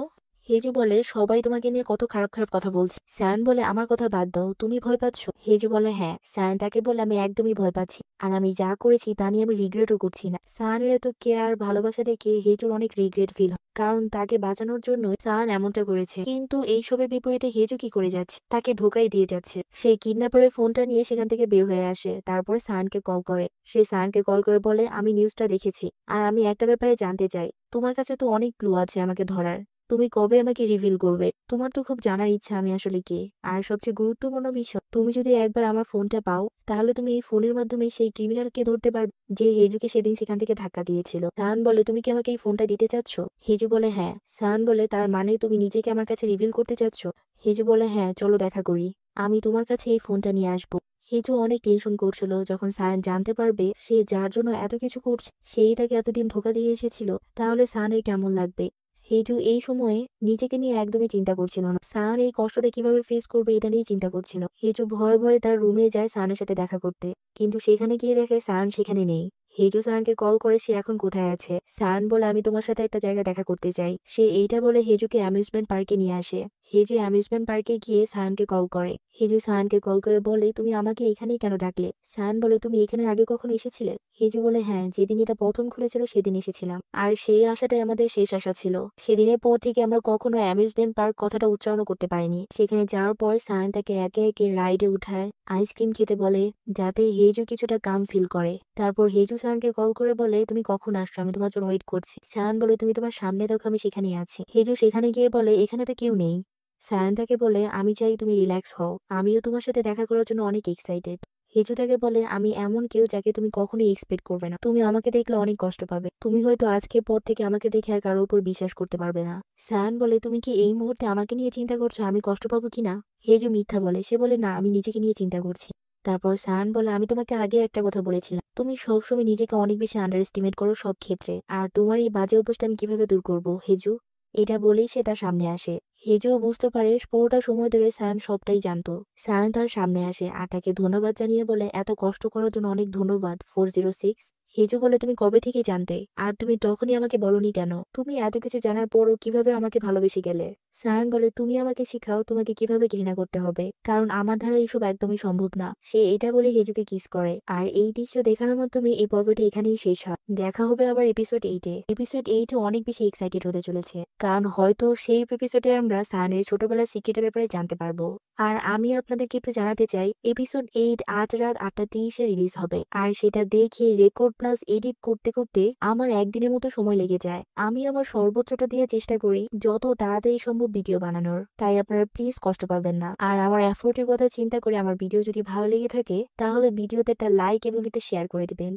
হেজু বলে, সবাই তোমাকে নিয়ে কত খারাপ খারাপ কথা বলছে। সায়ান বলে, আমার কথা বাদ দাও, তুমি ভয় পাচ্ছ? হেজু বলে, হ্যাঁ। সায়ান তাকে বলে, আমি একদমই ভয় পাচ্ছি, আর আমি যা করেছি তা নিয়ে আমি রিগ্রেটও করছি না। সায়ানের এত কেয়ার ভালোবাসা দেখে হেজুর অনেক রিগ্রেট ফিল হয়, কারণ তাকে বাঁচানোর জন্য সায়ান এমনটা করেছে। কিন্তু এইসবের বিপরীতে হেজু কি করে যাচ্ছে, তাকে ধোকাই দিয়ে যাচ্ছে। সেই কিডন্যাপারের ফোনটা নিয়ে সেখান থেকে বের হয়ে আসে, তারপরে সায়ানকে কল করে। সে সায়ানকে কল করে বলে, আমি নিউজটা দেখেছি, আর আমি একটা ব্যাপারে জানতে চাই। তোমার কাছে তো অনেক ক্লু আছে আমাকে ধরার, তুমি কবে আমাকে রিভিল করবে? তোমার তো খুব জানার ইচ্ছা আমি আসলে কে। আর সবচেয়ে গুরুত্বপূর্ণ বিষয়, তুমি যদি একবার আমার ফোনটা পাও তাহলে তুমি এই ফোনের মাধ্যমে সেই ক্রিমিনালকে ধরতে পারবে যে হেজুকে সেদিন সেখান থেকে ধাক্কা দিয়েছিল। সায়ান বলে, তুমি কি আমাকে এই ফোনটা দিতে চাচ্ছ? হেজু বলে, হ্যাঁ। সায়ান বলে, তার মানে তুমি নিজেকে আমার কাছে রিভিল করতে চাচ্ছ? হেজু বলে, হ্যাঁ, চলো দেখা করি, আমি তোমার কাছে এই ফোনটা নিয়ে আসবো। হেজু অনেক টেনশন করছিল, যখন সায়ান জানতে পারবে সে যার জন্য এত কিছু করছে সেই তাকে এতদিন ধোকা দিয়ে এসেছিল, তাহলে সায়ানের কেমন লাগবে। হেজু এই সময়ে নিজেকে নিয়ে একদমই চিন্তা করছিল না। সায়ান এই কষ্টটা কিভাবে ফেস করবে এটা নিয়ে চিন্তা করছিল। হেজু ভয়ে ভয়ে তার রুমে যায় সায়ানের সাথে দেখা করতে, কিন্তু সেখানে গিয়ে দেখে সায়ান সেখানে নেই। হেজু সায়ানকে কল করে সে এখন কোথায় আছে। সায়ান বলে, আমি তোমার সাথে একটা জায়গায় দেখা করতে চাই। সে এইটা বলে হেজুকে অ্যামিউজমেন্ট পার্কে নিয়ে আসে। হেজু অ্যামিউজমেন্ট পার্কে গিয়ে সায়ানকে কল করে। হেজু সায়ানকে কল করে বলে, তুমি আমাকে এখানেই কেন ডাকলে? সায়ান বলে, তুমি এখানে আগে কখনো এসেছিলে? হেজু বলে, হ্যাঁ, যেদিন এটা প্রথম খুলেছিল সেদিন এসেছিলাম, আর সেই আশাটাই আমাদের শেষ আশা ছিল। সেদিনের পর থেকে আমরা কখনো অ্যামিউজমেন্ট পার্ক কথাটা উচ্চারণ করতে পারিনি। সেখানে যাওয়ার পর সায়ান তাকে একে একে রাইডে উঠায়, আইসক্রিম খেতে বলে, যাতে হেজু কিছুটা কাম ফিল করে। তারপর হেজু সায়ানকে কল করে বলে, তুমি কখন আসছো, আমি তোমার জন্য ওয়েট করছি। সায়ান বলে, তুমি তোমার সামনে দেখো, আমি সেখানেই আছি। হেজু সেখানে গিয়ে বলে, এখানে তো কেউ নেই। সায়ান তাকে বলে, আমি চাই তুমি রিল্যাক্স হও, আমিও তোমার সাথে দেখা করার জন্য অনেক এক্সাইটেড। হেজু তাকে বলে, আমি এমন কেউ যাকে তুমি কখনোই এক্সপেক্ট করবে না, তুমি আমাকে দেখলে অনেক কষ্ট পাবে, তুমি হয়তো আজকের পর থেকে আমাকে দেখে আর কারোর উপর বিশ্বাস করতে পারবে না। সায়ান বলে, তুমি কি এই মুহূর্তে আমাকে নিয়ে চিন্তা করছো আমি কষ্ট পাবো কিনা? হেজু মিথ্যা বলে, সে বলে, না, আমি নিজেকে নিয়ে চিন্তা করছি। তারপর সায়ান বলে, আমি তোমাকে আগে একটা কথা বলেছিলাম, তুমি সবসময় নিজেকে অনেক বেশি আন্ডার এস্টিমেট করো সব ক্ষেত্রে, আর তোমার এই বাজে অভ্যাসটা আমি কিভাবে দূর করবো হেজু? এটা বলেই সে তার সামনে আসে। হেজুও বুঝতে পারে পুরোটা সময় ধরে সায়ান সবটাই জানতো। সায়ান তার সামনে আসে আর তাকে ধন্যবাদ জানিয়ে বলে, এত কষ্ট করার জন্য অনেক ধন্যবাদ 406। হেজু বলে, তুমি কবে থেকে জানতে, আর তুমি তখনই আমাকে বলনি কেন? তুমি এত কিছু জানার পরও কিভাবে আমাকে ভালোবেসে গেলে? সায়ান বলে, তুমি আমাকে শিখাও তোমাকে কিভাবে ঘৃণা করতে হবে, কারণ আমার দ্বারা এইসব একদমই সম্ভব না। সে এটা বলে হেজুকে কিস করে। আর এই দৃশ্য দেখানোর মাধ্যমে এই পর্বটি এখানেই শেষ হয়। দেখা হবে আবার এপিসোড 8-এ। এপিসোড 8 অনেক বেশি এক্সাইটেড হতে চলেছে, কারণ হয়তো সেই এপিসোডে আমরা সায়ানের ছোটবেলার সিক্রেটের ব্যাপারে জানতে পারবো। আর আমি আপনাদেরকে একটু জানাতে চাই, এপিসোড 8 আজ রাত 8:30-এ রিলিজ হবে। আর সেটা দেখে রেকর্ড প্লাস এডিট করতে করতে আমার একদিনের মতো সময় লেগে যায়। আমি আমার সর্বোচ্চটা দিয়ে চেষ্টা করি যত তাড়াতাড়ি সম্ভব ভিডিও বানানোর, তাই আপনারা প্লিজ কষ্ট পাবেন না। আর আমার এফোর্টের কথা চিন্তা করে আমার ভিডিও যদি ভালো লেগে থাকে তাহলে ভিডিওতে একটা লাইক এবং একটা শেয়ার করে দিবেন।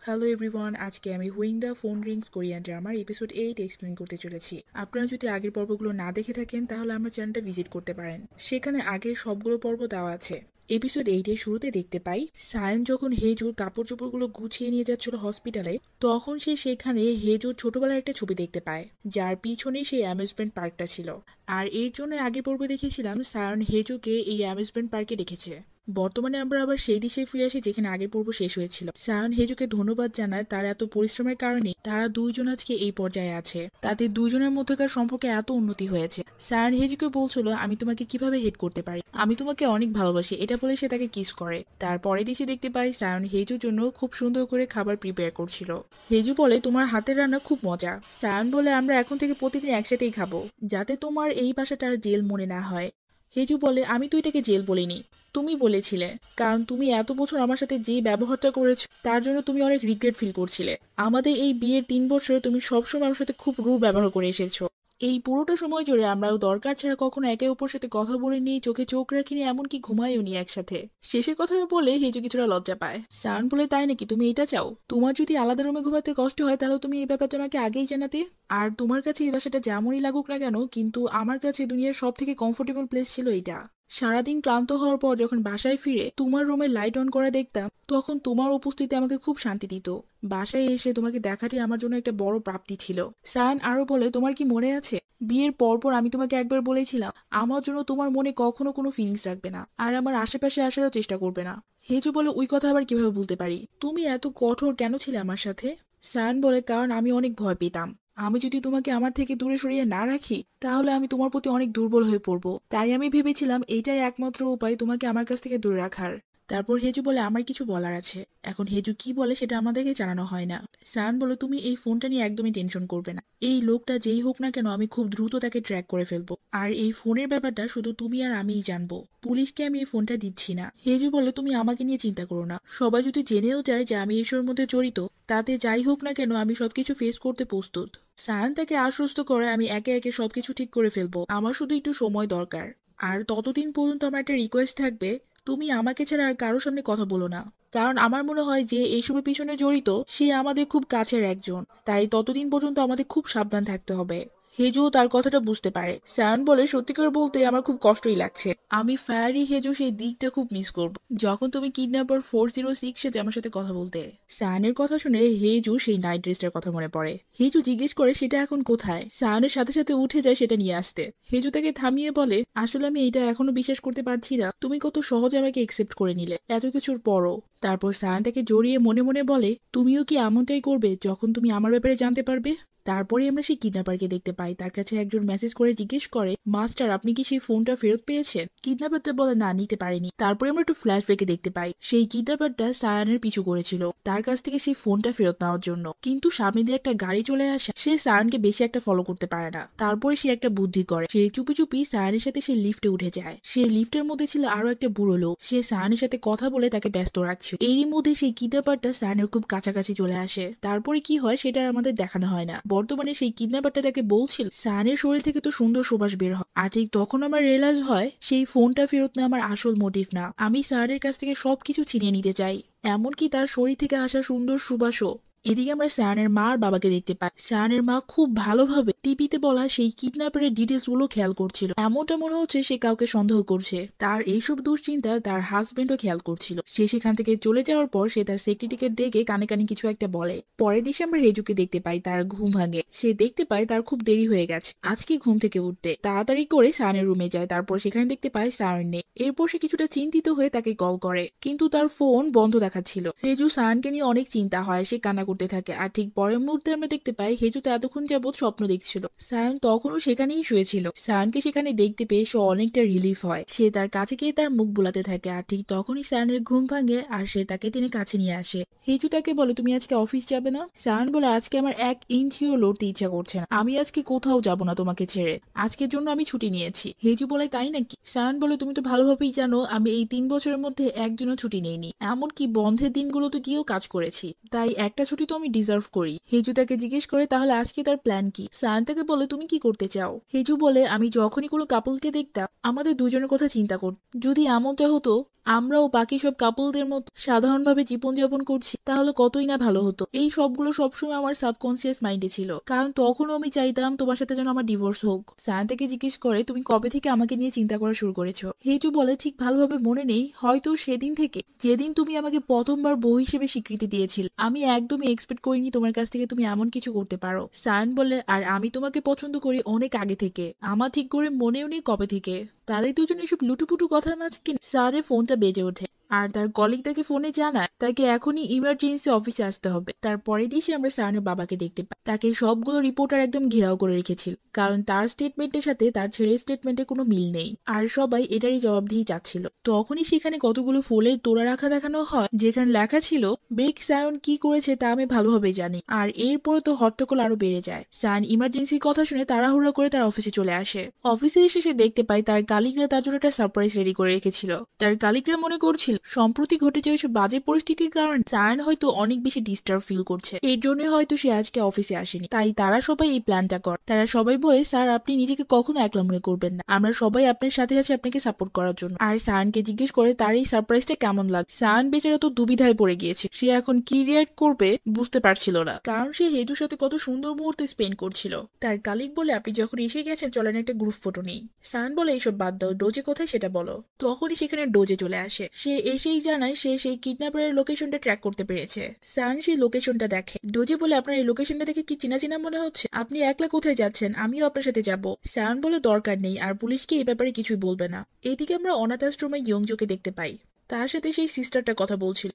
হ্যালো এভরিওয়ান, আজকে আমি when the phone rings Korean ড্রামার এপিসোড 8 এক্সপ্লেন করতে চলেছি। আপনারা যদি আগের পর্বগুলো না দেখে থাকেন তাহলে আমার চ্যানেলটা ভিজিট করতে পারেন, সেখানে আগের সবগুলো পর্ব দেওয়া আছে। এপিসোড 8 এর শুরুতে দেখতে পাই সায়ন যখন হেজুর কাপড় চোপড়গুলো গুছিয়ে নিয়ে যাচ্ছিল হসপিটালে, তখন সে সেখানে হেজুর ছোটবেলার একটা ছবি দেখতে পায়, যার পিছনে সেই অ্যামিউজমেন্ট পার্কটা ছিল। আর এর জন্য আগের পর্বে দেখেছিলাম সায়ন হেজুকে এই অ্যামিউজমেন্ট পার্কে রেখেছে। বর্তমানে আমরা আবার সেই দেশে ফিরে আসি যেখানে আগের পর্ব শেষ হয়েছিল। সায়ন হেজুকে ধন্যবাদ জানায় তার এত পরিশ্রমের কারণে তারা দুইজন আজকে এই পর্যায়ে আছে। তাদের দুইজনের মধ্যকার সম্পর্কে এত উন্নতি হয়েছে। সায়ন হেজুকে বলছিল, আমি তোমাকে কিভাবে হেট করতে পারি, আমি তোমাকে অনেক ভালোবাসি, এটা বলে সে তাকে কিস করে। তারপরে দেশে দেখতে পাই সায়ন হেজুর জন্য খুব সুন্দর করে খাবার প্রিপেয়ার করছিল। হেজু বলে, তোমার হাতের রান্না খুব মজা। সায়ন বলে, আমরা এখন থেকে প্রতিদিন একসাথেই খাবো, যাতে তোমার এই বাসাটা আর জেল মনে না হয়। হেজু বলে, আমি তো এটাকে জেল বলিনি, তুমি বলেছিলে, কারণ তুমি এত বছর আমার সাথে যে ব্যবহারটা করেছো তার জন্য তুমি অনেক রিগ্রেট ফিল করছিলে। আমাদের এই বিয়ের 3 বছরে তুমি সবসময় আমার সাথে খুব রূঢ় ব্যবহার করে এসেছো। এই পুরোটা সময় জুড়ে আমরাও দরকার ছাড়া কখনো একে অপরের সাথে কথা বলিনি, চোখে চোখ রাখিনি, এমনকি ঘুমাইও নি একসাথে। শেষের কথাটা বলে হেজু কিছুটা লজ্জা পায়। সায়ন বলে, তাই নাকি, তুমি এটা চাও? তোমার যদি আলাদা রুমে ঘুমাতে কষ্ট হয় তাহলে তুমি এই ব্যাপারটা আমাকে আগেই জানাতে। আর তোমার কাছে এই বাসাটা যেমনই লাগুক না কেন, কিন্তু আমার কাছে দুনিয়ার সব থেকে কমফোর্টেবল প্লেস ছিল এটা। সারাদিন ক্লান্ত হওয়ার পর যখন বাসায় ফিরে তোমার রুমে লাইট অন করা দেখতাম, তখন তোমার উপস্থিতি আমাকে খুব শান্তি দিত। বাসায় এসে তোমাকে দেখাটি আমার জন্য একটা বড় প্রাপ্তি ছিল। সায়ান আরো বলে, তোমার কি মনে আছে বিয়ের পরপর আমি তোমাকে একবার বলেছিলাম আমার জন্য তোমার মনে কখনো কোনো ফিলিংস রাখবে না, আর আমার আশেপাশে আসারও চেষ্টা করবে না। হেজু বলে, ওই কথা আবার কিভাবে বলতে পারি, তুমি এত কঠোর কেন ছিলে আমার সাথে? সায়ান বলে, কারণ আমি অনেক ভয় পেতাম, আমি যদি তোমাকে আমার থেকে দূরে সরিয়ে না রাখি তাহলে আমি তোমার প্রতি অনেক দুর্বল হয়ে পড়বো, তাই আমি ভেবেছিলাম এটাই একমাত্র উপায় তোমাকে আমার কাছ থেকে দূরে রাখার। তারপর হেজু বলে, আমার কিছু বলার আছে। এখন হেজু কি বলে সেটা আমাদেরকে জানানো হয় না। সায়ান বলে, তুমি এই ফোনটা নিয়ে একদমই টেনশন করবে না, এই লোকটা যেই হোক না কেন আমি খুব দ্রুত তাকে ট্র্যাক করে ফেলবো, আর এই ফোনের ব্যাপারটা শুধু তুমি আর আমিই জানবো, পুলিশকে আমি এই ফোনটা দিচ্ছি না। হেজু বলে, তুমি আমাকে নিয়ে চিন্তা করো না, সবাই যদি জেনেও যায় যে আমি এসবের মধ্যে জড়িত, তাতে যাই হোক না কেন আমি সবকিছু ফেস করতে প্রস্তুত। সায়ান তাকে আশ্বস্ত করে, আমি একে একে সবকিছু ঠিক করে ফেলবো, আমার শুধু একটু সময় দরকার। আর ততদিন পর্যন্ত আমার একটা রিকোয়েস্ট থাকবে, তুমি আমাকে ছাড়া আর কারোর সামনে কথা বলো না, কারণ আমার মনে হয় যে এইসবের পিছনে জড়িত সে আমাদের খুব কাছের একজন, তাই ততদিন পর্যন্ত আমাদের খুব সাবধান থাকতে হবে। হেজুও তার কথাটা বুঝতে পারে। সায়ান বলে, সত্যিকার বলতে আমার খুব কষ্টই লাগছে, আমি ফায়ারি হেজু সেই দিকটা খুব মিস করব, যখন তুমি কিডন্যাপার 406 সাথে আমার সাথে কথা বলতে। সায়ানের কথা শুনে হেজু সেই নাইট ড্রেসটার কথা মনে পড়ে। হেজু জিজ্ঞেস করে সেটা এখন কোথায়। সায়ানের সাথে সাথে উঠে যায় সেটা নিয়ে আসতে। হেজু তাকে থামিয়ে বলে, আসলে আমি এটা এখনো বিশ্বাস করতে পারছি না তুমি কত সহজে আমাকে একসেপ্ট করে নিলে এত কিছুর পরও। তারপর সায়ান তাকে জড়িয়ে মনে মনে বলে, তুমিও কি এমনটাই করবে যখন তুমি আমার ব্যাপারে জানতে পারবে? তারপরে আমরা সেই কিডন্যাপারকে দেখতে পাই, তার কাছে একজন মেসেজ করে জিজ্ঞেস করে, মাস্টার আপনি কি সেই ফোনটা ফেরত পেয়েছেন? কিডন্যাপারটা বলে, না নিতে পারিনি। তারপরে আমরা একটু ফ্ল্যাশব্যাকে দেখতে পাই সেই কিডন্যাপারটা সায়ানের পিছু করেছিল তার কাছ থেকে সেই ফোনটা ফেরত নেওয়ার জন্য, কিন্তু সামনে দিয়ে একটা গাড়ি চলে আসে, সে সায়ানকে বেশি একটা ফলো করতে পারে না। তারপরে সে একটা বুদ্ধি করে, সে চুপি চুপি সায়ানের সাথে সে লিফটে উঠে যায়। সে লিফটের মধ্যে ছিল আরো একটা বুড়ো লোক, সে সায়ানের সাথে কথা বলে তাকে ব্যস্ত রাখছিল। এরই মধ্যে সেই কিডন্যাপারটা সায়ানের খুব কাছাকাছি চলে আসে। তারপরে কি হয় সেটা আমাদের দেখানো হয় না। বর্তমানে সেই কিডন্যাপারটা তাকে বলছিল, সায়ানের শরীর থেকে তো সুন্দর সুবাস বের হয়, আর ঠিক তখন আমার রিয়েলাইজ হয় সেই ফোনটা ফেরত না আমার আসল মোটিভ না, আমি সায়ানের কাছ থেকে সবকিছু ছিনিয়ে নিতে চাই, এমনকি তার শরীর থেকে আসা সুন্দর সুবাসও। এদিকে আমরা সায়ানের মা আর বাবাকে দেখতে পাই। সায়ানের মা খুব ভালোভাবে টিভিতে বলা সেই কিডন্যাপারের ডিটেলস গুলো খেয়াল করছিল। এমনটা মনে হচ্ছে সে কাউকে সন্দেহ করছে। তার এইসব দুশ্চিন্তা তার হাজবেন্ডও খেয়াল করছিল। সে সেখান থেকে চলে যাওয়ার পর সে তার সেক্রেটারিকে ডেকে কানে কানে কিছু একটা বলে। পরের দিন আমরা হেজুকে দেখতে পাই তার ঘুম ভাঙে। সে দেখতে পায় তার খুব দেরি হয়ে গেছে আজকে ঘুম থেকে উঠতে। তাড়াতাড়ি করে সায়ানের রুমে যায়। তারপর সেখানে দেখতে পায় সায়ান নেই। এরপর সে কিছুটা চিন্তিত হয়ে তাকে কল করে, কিন্তু তার ফোন বন্ধ দেখাচ্ছিল। হেজু সায়ানকে নিয়ে অনেক চিন্তা হয়। সে কান্না করতে থাকে। আর ঠিক পরের মুহূর্তে আমরা দেখতে পাই হেজু তো এতক্ষণ যাবৎ স্বপ্ন দেখছিল। সায়ান তখনও সেখানেই শুয়েছিল। সায়ানকে সেখানে দেখতে পেয়ে সে অনেকটা রিলিফ হয়। সে তার কাছে গিয়ে তার মুখ বুলাতে থাকে। আর ঠিক তখনই সায়ানের ঘুম ভাঙে আর সে তাকে টেনে কাছে নিয়ে আসে। হেজু তাকে বলে, তুমি আজকে অফিস যাবে না? সায়ান বলে, আজকে আমার 1 ইঞ্চিও লড়তে ইচ্ছা করছে না। আমি আজকে কোথাও যাব না তোমাকে ছেড়ে। আজকের জন্য আমি ছুটি নিয়েছি। হেজু বলে, তাই নাকি? সায়ান বলে, তুমি তো ভালোভাবেই জানো আমি এই 3 বছরের মধ্যে একজনও ছুটি নেইনি। এমনকি বন্ধের দিনগুলোতে গিয়েও কাজ করেছি। তাই একটা ছুটি তো আমি ডিজার্ভ করি। হেজু তাকে জিজ্ঞেস করে তাহলে আজকে তার প্ল্যান কি। সায়ান তাকে বলে, তুমি কি করতে চাও? হেজু বলে, আমি যখনই কোনো কাপলকে দেখতাম আমাদের দুজনের কথা চিন্তা করতাম। যদি এমনটা হতো আমরাও বাকি সব কাপলদের মতো সাধারণভাবে জীবনযাপন করছি তাহলে কতই না ভালো হতো। এই সবগুলো সবসময় আমার সাবকনসিয়াস মাইন্ডে ছিল, কারণ তখনও আমি চাইতাম তোমার সাথে যেন আমার ডিভোর্স হোক। সায়ান তাকে জিজ্ঞেস করে, তুমি কবে থেকে আমাকে নিয়ে চিন্তা করা শুরু করেছো? হেজু বলে, ঠিক ভালোভাবে মনে নেই, হয়তো সেদিন থেকে যেদিন তুমি আমাকে প্রথমবার বউ হিসেবে স্বীকৃতি দিয়েছিল। আমি একদমই এক্সপেক্ট করিনি তোমার কাছ থেকে তুমি এমন কিছু করতে পারো। সায়ান বলে, আর আমি তোমাকে পছন্দ করি অনেক আগে থেকে। আমার ঠিক করে মনেও নেই কবে থেকে। তাদের দুজন এসব লুটুপুটু কথার মাঝখানে সায়ানের ফোনটা বেজে ওঠে আর তার কলিগ তাকে ফোনে জানায় তাকে এখনই ইমার্জেন্সি অফিসে আসতে হবে। তারপরে দিশে আমরা সায়ানের বাবাকে দেখতে পাই। তাকে সবগুলো রিপোর্টার একদম ঘেরাও করে রেখেছিল, কারণ তার স্টেটমেন্টের সাথে তার ছেলের স্টেটমেন্টের কোনো মিল নেই। আর সবাই এটারই জবাবদিহি চাচ্ছিল। তখনই সেখানে কতগুলো ফুলের তোড়া রাখা দেখানো হয়, যেখানে লেখা ছিল, বেক সায়ন কি করেছে তা আমি ভালোভাবে জানি। আর এরপরে তো হট্টগোল আরো বেড়ে যায়। সায়ন ইমার্জেন্সির কথা শুনে তাড়াহুড়া করে তার অফিসে চলে আসে। অফিসে এসে সে দেখতে পায় তার কালিগরা তার জন্য একটা সারপ্রাইজ রেডি করে রেখেছিল। তার কালিগরা মনে করছিল সম্প্রতি ঘটে যাওয়া এসব বাজে পরিস্থিতির কারণে সায়ন হয়তো অনেক বেশি ডিস্টার্ব ফিল করছে, এর জন্য হয়তো সে আজকে অফিসে আসেনি। তাই তারা সবাই এই প্ল্যানটা করে। তারা সবাই বলে, স্যার আপনি নিজেকে কখনো একলা মনে করবেন না, আমরা সবাই আপনার সাথে আছি আপনাকে সাপোর্ট করার জন্য। আর সায়নকে জিজ্ঞেস করে তার এই সারপ্রাইজটা কেমন লাগে। সায়ন বেচারা তো দুবিধায় পড়ে গিয়েছে। সে এখন কি রিয়াক্ট করবে বুঝতে পারছিল না, কারণ সে হেজুর সাথে কত সুন্দর মুহূর্ত স্পেন্ড করছিল। তার কালিগ বলে, আপনি যখন এসে গেছেন চলেন একটা গ্রুপ ফটো নেই। সায়ন বলে, এইসব বাদ দাও, ডোজে কোথায় সেটা বলো। তখনই সেখানে ডোজে চলে আসে। সে এসেই জানায় সে সেই কিডন্যাপারের লোকেশনটা ট্র্যাক করতে পেরেছে। সায়ন সেই লোকেশনটা দেখে। ডোজে বলে, আপনার এই লোকেশনটা দেখে কি চিনা চিনা মনে হচ্ছে, আপনি একলা কোথায় যাচ্ছেন, আমিও আপনার সাথে যাব। সায়ন বলে, দরকার নেই, আর পুলিশকে এই ব্যাপারে কিছুই বলবে না। এদিকে আমরা অনাথ আশ্রমে ইয়ংজোকে দেখতে পাই। তার সাথে সেই সিস্টারটা কথা বলছিল।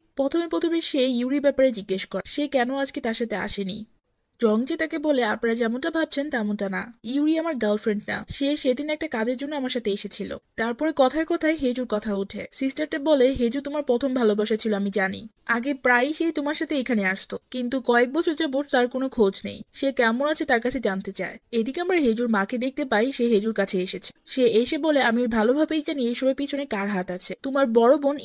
প্রথমে সে ইউরি ব্যাপারে জিজ্ঞেস করে সে কেন আজকে তার সাথে আসেনি। জংজি তাকে বলে, আপনারা যেমনটা ভাবছেন তেমনটা না, ইউরি আমার গার্লফ্রেন্ড না, সে সেদিন একটা কাজের জন্য আমার সাথে এসেছিল। তারপরে কথায় কথায় হেজুর কথা ওঠে। সিস্টারটা বলে, হেজু তোমার প্রথম ভালোবাসা ছিল আমি জানি, আগে প্রায়ই সে তোমার সাথে এখানে আসতো, কিন্তু কয়েক বছর যাবত তার কোনো খোঁজ নেই। সে কেমন আছে তার কাছে জানতে চায়। এদিকে আমরা হেজুর মাকে দেখতে পাই, সে হেজুর কাছে এসেছে। সে এসে বলে, আমি ভালোভাবেই জানি এসবের পিছনে কার হাত আছে, তোমার বড় বোন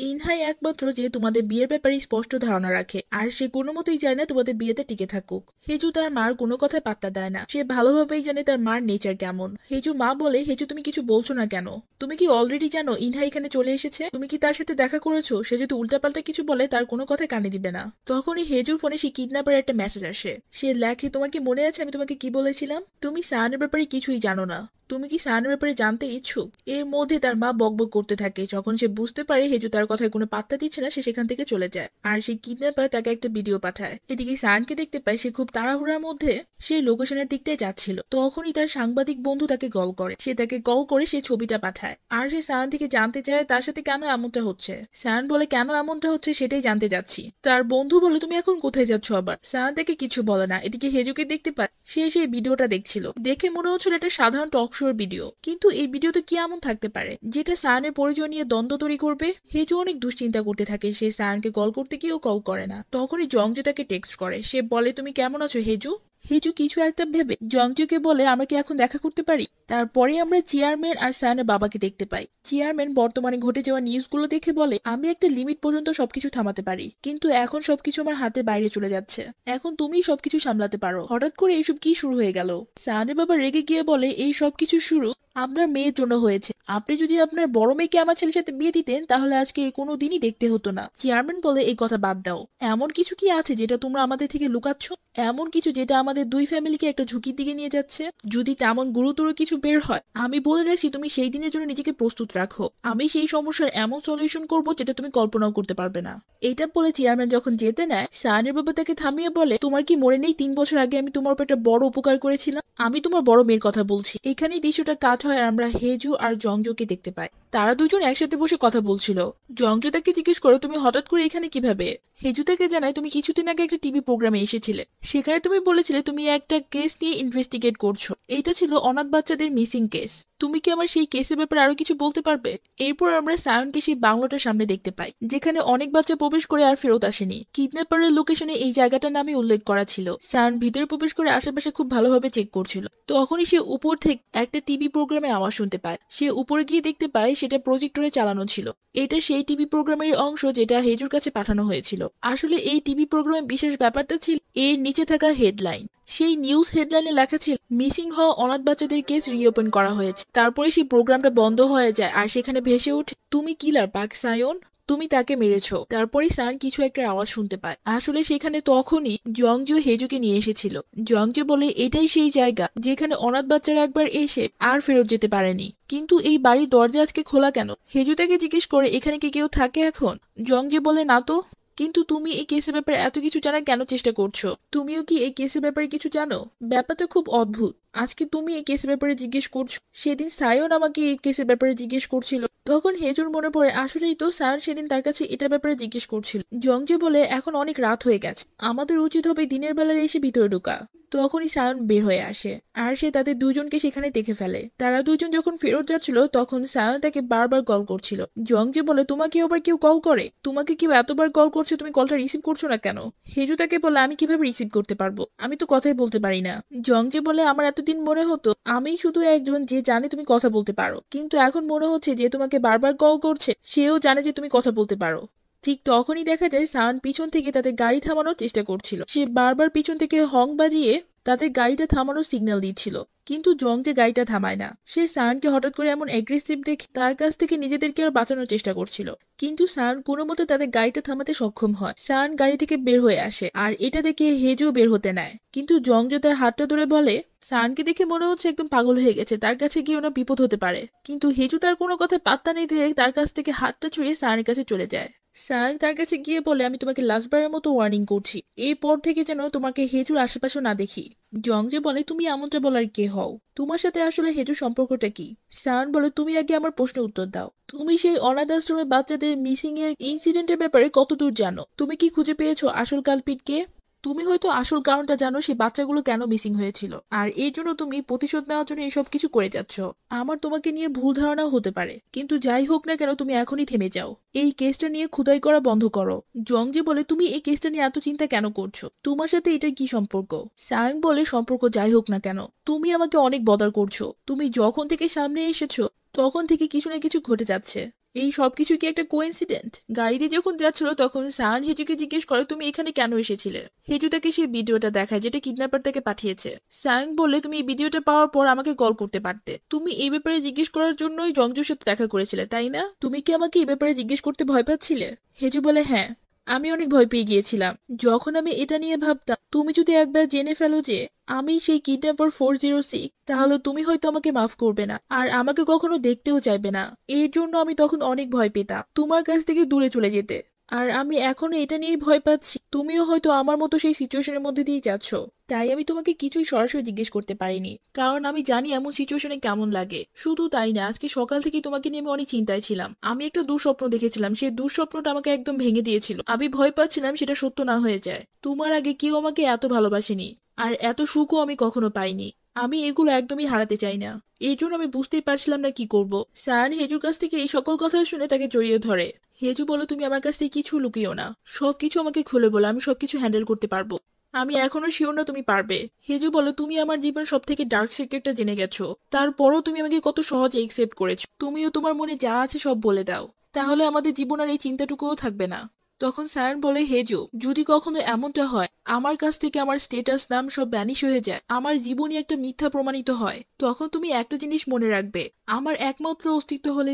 ইনহাই একমাত্র যে তোমাদের বিয়ের ব্যাপারে স্পষ্ট ধারণা রাখে, আর সে কোনো মতেই চায় না তোমাদের বিয়েতে টিকে থাকুক। হেজু তার মার কোনো কথায় পাত্তা দেয় না। সে ভালোভাবেই জানে তার মার নেচার কেমন। হেজু মা বলে, হেজু তুমি কিছু বলছো না কেন? তুমি কি অলরেডি জানো ইনহা এখানে চলে এসেছে? তুমি কি তার সাথে দেখা করেছো? সে যদি উল্টাপাল্টা কিছু বলে তার কোনো কথায় কানে দিবে না। তখনই হেজুর ফোনে সেই কিডন্যাপারের একটা মেসেজ আসে। সে লেখে, তোমাকে মনে আছে আমি তোমাকে কি বলেছিলাম? তুমি সায়ানের ব্যাপারে কিছুই জানো না, তুমি কি সায়ানের ব্যাপারে জানতে ইচ্ছুক? এর মধ্যে তার মা বকবক করতে থাকে। যখন সে বুঝতে পারে হেজু তার কথায় কোনো পাত্তা দিচ্ছে না, সে সেখান থেকে চলে যায়। আর সেই কিডন্যাপার তাকে একটা ভিডিও পাঠায়। এদিকে সায়ানকে দেখতে পায় সে খুব তাড়াহুড়ার মধ্যে সেই লোকেশনের দিকটাই যাচ্ছিল। তখনই তার সাংবাদিক বন্ধু তাকে কল করে। সে তাকে কল করে সেই ছবিটা পাঠায়। আর সে সায়ান থেকে জানতে চায় তার সাথে কেন এমনটা হচ্ছে। সায়ান বলে, কেন এমনটা হচ্ছে সেটাই জানতে যাচ্ছি। তার বন্ধু বলে, তুমি এখন কোথায় যাচ্ছ আবার? সায়ান তাকে কিছু বলে না। এদিকে হেজুকে দেখতে পায় সে সেই ভিডিওটা দেখছিল। দেখে মনে হচ্ছিল একটা সাধারণ টক শোর ভিডিও, কিন্তু এই ভিডিওতে কি এমন থাকতে পারে যেটা সায়ানের পরিচয় নিয়ে দ্বন্দ্ব তৈরি করবে। হেজু অনেক দুশ্চিন্তা করতে থাকে। সে সায়ানকে কল করতে গিয়েও কল করে না। তখনই জংজে তাকে টেক্সট করে। সে বলে, তুমি কেমন আছো হেজু? হেজু কিছু একটা ভেবে জংজুকে বলে আমরা কি এখন দেখা করতে পারি। তারপরে আমরা চেয়ারম্যান আর সায়নের বাবাকে দেখতে পাই। চেয়ারম্যান বর্তমানে ঘটে যাওয়া নিউজগুলো দেখে বলে আমি একটা লিমিট পর্যন্ত সবকিছু থামাতে পারি, কিন্তু এখন সবকিছু আমার হাতের বাইরে চলে যাচ্ছে, এখন তুমিই সবকিছু সামলাতে পারো। হঠাৎ করে এইসব কি শুরু হয়ে গেল? সায়নের বাবা রেগে গিয়ে বলে এই সবকিছু শুরু আপনার মেয়ের জন্য হয়েছে। আপনি যদি আপনার বড় মেয়েকে আমার ছেলের সাথে বিয়ে দিতেন তাহলে আজকে কোনো দিনই দেখতে হতো না। চেয়ারম্যান বলে এই কথা বাদ দাও, এমন কিছু কি আছে যেটা তোমরা আমাদের থেকে লুকাচ্ছ? এমন কিছু যেটা আমাদের দুই ফ্যামিলিকে একটা ঝুঁকির দিকে নিয়ে যাচ্ছে? যদি তেমন গুরুতর কিছু বের হয় আমি বলে রাখছি তুমি সেই দিনের জন্য নিজেকে প্রস্তুত রাখো। আমি সেই সমস্যার এমন সলিউশন করব যেটা তুমি কল্পনাও করতে পারবে না। এটা বলে চেয়ারম্যান যখন যেতে নেয় সায়নের বাবা তাকে থামিয়ে বলে তোমার কি মনে নেই 3 বছর আগে আমি তোমার উপর একটা বড় উপকার করেছিলাম? আমি তোমার বড় মেয়ের কথা বলছি। এখানেই দৃশ্যটা কাট হয় আর আমরা হেজু আর জংজুকে দেখতে পাই। তারা দুজন একসাথে বসে কথা বলছিল। জংজু তাকে জিজ্ঞেস করো তুমি হঠাৎ করে এখানে কিভাবে? হেজু তাকে জানায় তুমি কিছুদিন আগে একটা টিভি প্রোগ্রামে এসেছিলে, সেখানে তুমি বলেছিলে তুমি একটা কেস নিয়ে ইনভেস্টিগেট করছো। এইটা ছিল অনাথ বাচ্চাদের মিসিং কেস। তুমি কি আমার সেই কেসের ব্যাপারে আরো কিছু বলতে পারবে? এরপর আমরা সায়নকে সেই বাংলোটার সামনে দেখতে পাই যেখানে অনেক বাচ্চা প্রবেশ করে আর ফেরত আসেনি। কিডন্যাপারের লোকেশনে এই জায়গাটার নামে উল্লেখ করা ছিল। সায়ন ভিতরে প্রবেশ করে আশেপাশে খুব ভালোভাবে চেক করছিল। তখনই সে উপর থেকে একটা টিভি প্রোগ্রামে আওয়াজ শুনতে পায়। সে উপরে গিয়ে দেখতে পায় সেটা প্রজেক্টরে চালানো ছিল। এটা সেই টিভি প্রোগ্রামের অংশ যেটা হেজুর কাছে পাঠানো হয়েছিল। আসলে এই টিভি প্রোগ্রামের বিশেষ ব্যাপারটা ছিল এর নিচে থাকা হেডলাইন। সেই নিউজ হেডলাইনে লেখা ছিল মিসিং হওয়া অনাথ বাচ্চাদের কেস রিওপেন করা হয়েছে। তারপরে সেই প্রোগ্রামটা বন্ধ হয়ে যায় আর সেখানে ভেসে ওঠে তুমি কিলার পাক সায়ন, তুমি তাকে মেরেছো। তারপরে সান কিছু একটা আওয়াজ শুনতে পায়। আসলে সেখানে তখনই জংজু হেজুকে নিয়ে এসেছিল। জংজু বলে এটাই সেই জায়গা যেখানে অনাথ বাচ্চারা একবার এসে আর ফেরত যেতে পারেনি। কিন্তু এই বাড়ির দরজা আজকে খোলা কেন? হেজু তাকে জিজ্ঞেস করে এখানে কি কেউ থাকে এখন? জংজু বলে না তো। কিন্তু তুমি এই কেসের ব্যাপারে এত কিছু জানার কেন চেষ্টা করছো? তুমিও কি এই কেসের ব্যাপারে কিছু জানো? ব্যাপারটা খুব অদ্ভুত। আজকে তুমি এই কেসের ব্যাপারে জিজ্ঞেস করছো, সেদিন সায়ন আমাকে এই কেসের ব্যাপারে জিজ্ঞেস করছিল। তখন হেজুর মনে পড়ে আসলেই তো সায়ন সেদিন তার কাছে এটার ব্যাপারে জিজ্ঞেস করছিল। জংজে বলে এখন অনেক রাত হয়ে গেছে, আমাদের উচিত হবে দিনের বেলার এসে ভিতরে ঢোকা। তখনই সায়ন বের হয়ে আসে আর সে তাদের দুজনকে সেখানে দেখে ফেলে। তারা দুজন যখন ফেরত যাচ্ছিল তখন সায়ন তাকে বারবার কল করছিল। জংজে বলে তোমাকে আবার কেউ কল করে? তোমাকে কেউ এতবার কল করছে, তুমি কলটা রিসিভ করছো না কেন? হেজু তাকে বলে আমি কিভাবে রিসিভ করতে পারবো, আমি তো কথাই বলতে পারি না। জংজে বলে আমার এতদিন মনে হতো আমি শুধু একজন যে জানে তুমি কথা বলতে পারো, কিন্তু এখন মনে হচ্ছে যে তোমাকে বারবার কল করছে সেও জানে যে তুমি কথা বলতে পারো। ঠিক তখনই দেখা যায় সায়ন পিছন থেকে তাদের গাড়ি থামানোর চেষ্টা করছিল। সে বারবার পিছন থেকে হং বাজিয়ে তাদের গাড়িটা থামানোর সিগন্যাল দিচ্ছিল, কিন্তু জংজে গাড়িটা থামায় না। সে সায়নকে হঠাৎ করে এমন এগ্রেসিভ দেখে তার কাছ থেকে নিজেদেরকে আরো বাঁচানোর চেষ্টা করছিল, কিন্তু সায়ন কোনো মতে তাদের গাড়িটা থামাতে সক্ষম হয়। সায়ন গাড়ি থেকে বের হয়ে আসে আর এটা দেখে হেজু বের হতে নেয়, কিন্তু জংজে তার হাতটা ধরে বলে সায়নকে দেখে মনে হচ্ছে একদম পাগল হয়ে গেছে, তার কাছে গিয়ে ওনার বিপদ হতে পারে। কিন্তু হেজু তার কোনো কথায় পাত্তা নেই দিয়ে তার কাছ থেকে হাতটা ছুঁড়ে সায়নের কাছে চলে যায়। সায়ন তার কাছে গিয়ে বলে আমি তোমাকে লাস্টবারের মতো ওয়ার্নিং করছি, এরপর থেকে যেন তোমাকে হেজুর আশেপাশে না দেখি। জংজে বলে তুমি এমনটা বলার কে হও? তোমার সাথে আসলে হেজুর সম্পর্কটা কি? সায়ন বলে তুমি আগে আমার প্রশ্নের উত্তর দাও। তুমি সেই অনাথ আশ্রমের বাচ্চাদের মিসিং এর ইনসিডেন্টের ব্যাপারে কতদূর জানো? তুমি কি খুঁজে পেয়েছো আসল কালপিটকে? তুমি হয়তো আসল কারণটা জানো সে বাচ্চাগুলো কেন মিসিং হয়েছিল, আর এই জন্য তুমি প্রতিশোধ নেওয়ার জন্য এইসব কিছু করে যাচ্ছ। আমার তোমাকে নিয়ে ভুল ধারণাও হতে পারে, কিন্তু যাই হোক না কেন তুমি এখনই থেমে যাও। এই কেসটা নিয়ে খুদাই করা বন্ধ করো। জংজে বলে তুমি এই কেসটা নিয়ে এত চিন্তা কেন করছো? তোমার সাথে এটার কি সম্পর্ক? সায়ং বলে সম্পর্ক যাই হোক না কেন তুমি আমাকে অনেক বদার করছো। তুমি যখন থেকে সামনে এসেছো তখন থেকে কিছু না কিছু ঘটে যাচ্ছে। এই সবকিছু কি একটা কোইন্সিডেন্ট? গাড়িতে যখন যাচ্ছিল তখন সায়ন হেজুকে জিজ্ঞেস করে তুমি এখানে কেন এসেছিলে। হেজু তাকে সেই ভিডিওটা দেখায় যেটা কিডন্যাপার তাকে পাঠিয়েছে। সায়ং বলে তুমি এই ভিডিওটা পাওয়ার পর আমাকে কল করতে পারতে, তুমি এই ব্যাপারে জিজ্ঞেস করার জন্যই জংজুর সাথে দেখা করেছিলে তাই না? তুমি কি আমাকে এই ব্যাপারে জিজ্ঞেস করতে ভয় পাচ্ছিলে? হেজু বলে হ্যাঁ, আমি অনেক ভয় পেয়ে গিয়েছিলাম যখন আমি এটা নিয়ে ভাবতাম তুমি যদি একবার জেনে ফেলো যে আমি সেই কিডন্যাপার 406 তাহলে তুমি হয়তো আমাকে মাফ করবে না আর আমাকে কখনো দেখতেও চাইবে না। এর জন্য আমি তখন অনেক ভয় পেতাম তোমার কাছ থেকে দূরে চলে যেতে। আর আমি এখনো এটা নিয়েই ভয় পাচ্ছি তুমিও হয়তো আমার মতো সেই সিচুয়েশনের মধ্যে দিয়ে যাচ্ছ। তাই আমি তোমাকে কিছুই সরাসরি জিজ্ঞেস করতে পারিনি, কারণ আমি জানি এমন সিচুয়েশনে কেমন লাগে। শুধু তাই না, আজকে সকাল থেকে তোমাকে নিয়ে আমি অনেক চিন্তায় ছিলাম। আমি একটা দুঃস্বপ্ন দেখেছিলাম, সেই দুঃস্বপ্নটা আমাকে একদম ভেঙে দিয়েছিল। আমি ভয় পাচ্ছিলাম সেটা সত্য না হয়ে যায়। তোমার আগে কেউ আমাকে এত ভালোবাসেনি আর এত সুখও আমি কখনো পাইনি। আমি এগুলো একদমই হারাতে চাই না। এই জন্য আমি বুঝতেই পারছিলাম না কি করব। সায়ন হেজুর কাছ থেকে এই সকল কথা শুনে তাকে জড়িয়ে ধরে। হেজু বলো তুমি আমার কাছ থেকে কিছু লুকিও না, সবকিছু আমাকে খুলে বলো, আমি সবকিছু হ্যান্ডেল করতে পারবো। আমি এখনো শিওর না তুমি পারবে। হেজু বলে, তুমি আমার জীবন সব থেকে ডার্ক সিক্রেটটা জেনে গেছো, তারপরও তুমি আমাকে কত সহজে একসেপ্ট করেছো। তুমিও তোমার মনে যা আছে সব বলে দাও, তাহলে আমাদের জীবন আর এই চিন্তাটুকুও থাকবে না। তখন সায়ন বলে, হেজু, যদি কখনো এমনটা হয় আমার কাছ থেকে আমার স্টেটাস নাম সব ব্যানিশ হয়ে যায়, আমার জীবনই একটা মিথ্যা প্রমাণিত হয়, তখন তুমি একটা জিনিস মনে রাখবে, আমার একমাত্র অস্তিত্ব হলে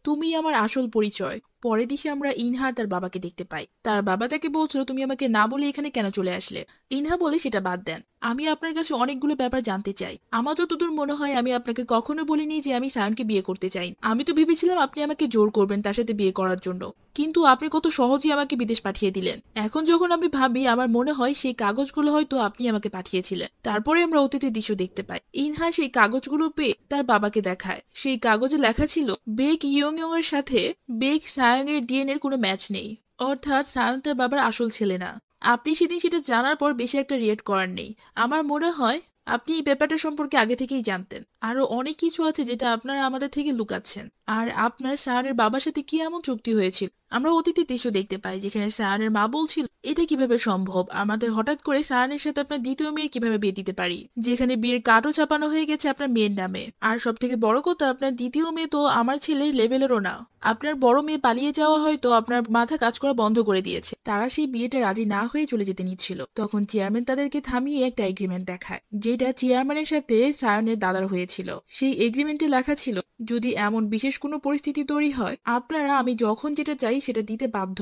তুমি আমার আসল পরিচয়। পরে দিশে আমরা ইনহা আর তার বাবাকে দেখতে পাই। তার বাবা তাকে বলছিল, তুমি আমাকে না বলে এখানে কেন চলে আসলে? ইনহা বলে, সেটা বাদ দেন, আমি আপনার কাছে অনেকগুলো ব্যাপার জানতে চাই। আমার যতদূর মনে হয় আমি আপনাকে কখনো বলিনি যে আমি সায়নকে বিয়ে করতে চাই। আমি তো ভেবেছিলাম আপনি আমাকে জোর করবেন তার সাথে বিয়ে করার জন্য, কিন্তু আপনি কত সহজেই আমাকে বিদেশ পাঠিয়ে দিলেন। এখন যখন আমি ভাবি, আমার মনে হয় সেই কাগজগুলো হয়তো আপনি আমাকে পাঠিয়েছিলেন। তারপরে আমরা অতীতের দৃশ্য দেখতে পাই। ইনহা সেই কাগজগুলো পেয়ে তার বাবাকে দেখায়। সেই কাগজে লেখা ছিল, বেক ইয়ং ইয়ং এর সাথে বেক সায়ং এর ডিএনএর কোনো ম্যাচ নেই, অর্থাৎ সায়ন তার বাবার আসল ছেলে না। আপনি সেদিন সেটা জানার পর বেশি একটা রিয়েক্ট করার নেই। আমার মনে হয় আপনি এই ব্যাপারটা সম্পর্কে আগে থেকেই জানতেন। আরো অনেক কিছু আছে যেটা আপনারা আমাদের থেকে লুকাচ্ছেন। আর আপনার সায়নের বাবার সাথে কি এমন চুক্তি হয়েছিল? আমরা অতীতের দৃশ্য দেখতে পাই যেখানে সায়নের মা বলছিল, এটা কিভাবে সম্ভব, আমাদের হঠাৎ করে সায়নের সাথে আপনার দ্বিতীয় মেয়ের কিভাবে বিয়ে দিতে পারি, যেখানে বিয়ের কার্ডও ছাপানো হয়ে গেছে আপনার মেয়ের নামে। আর সব থেকে বড় কথা, আপনার দ্বিতীয় মেয়ে তো আমার ছেলের লেভেলেরও না। আপনার বড় মেয়ে পালিয়ে যাওয়া হয়তো আপনার মাথা কাজ করা বন্ধ করে দিয়েছে। তারা সেই বিয়েটা রাজি না হয়ে চলে যেতে নিচ্ছিল। তখন চেয়ারম্যান তাদেরকে থামিয়ে একটা এগ্রিমেন্ট দেখায়, যেটা চেয়ারম্যানের সাথে সায়নের দাদার হয়েছিল। সেই এগ্রিমেন্টে লেখা ছিল, যদি এমন বিশেষ কোনো পরিস্থিতি তৈরি হয়, আপনারা আমি যখন যেটা চাই সেটা দিতে বাধ্য।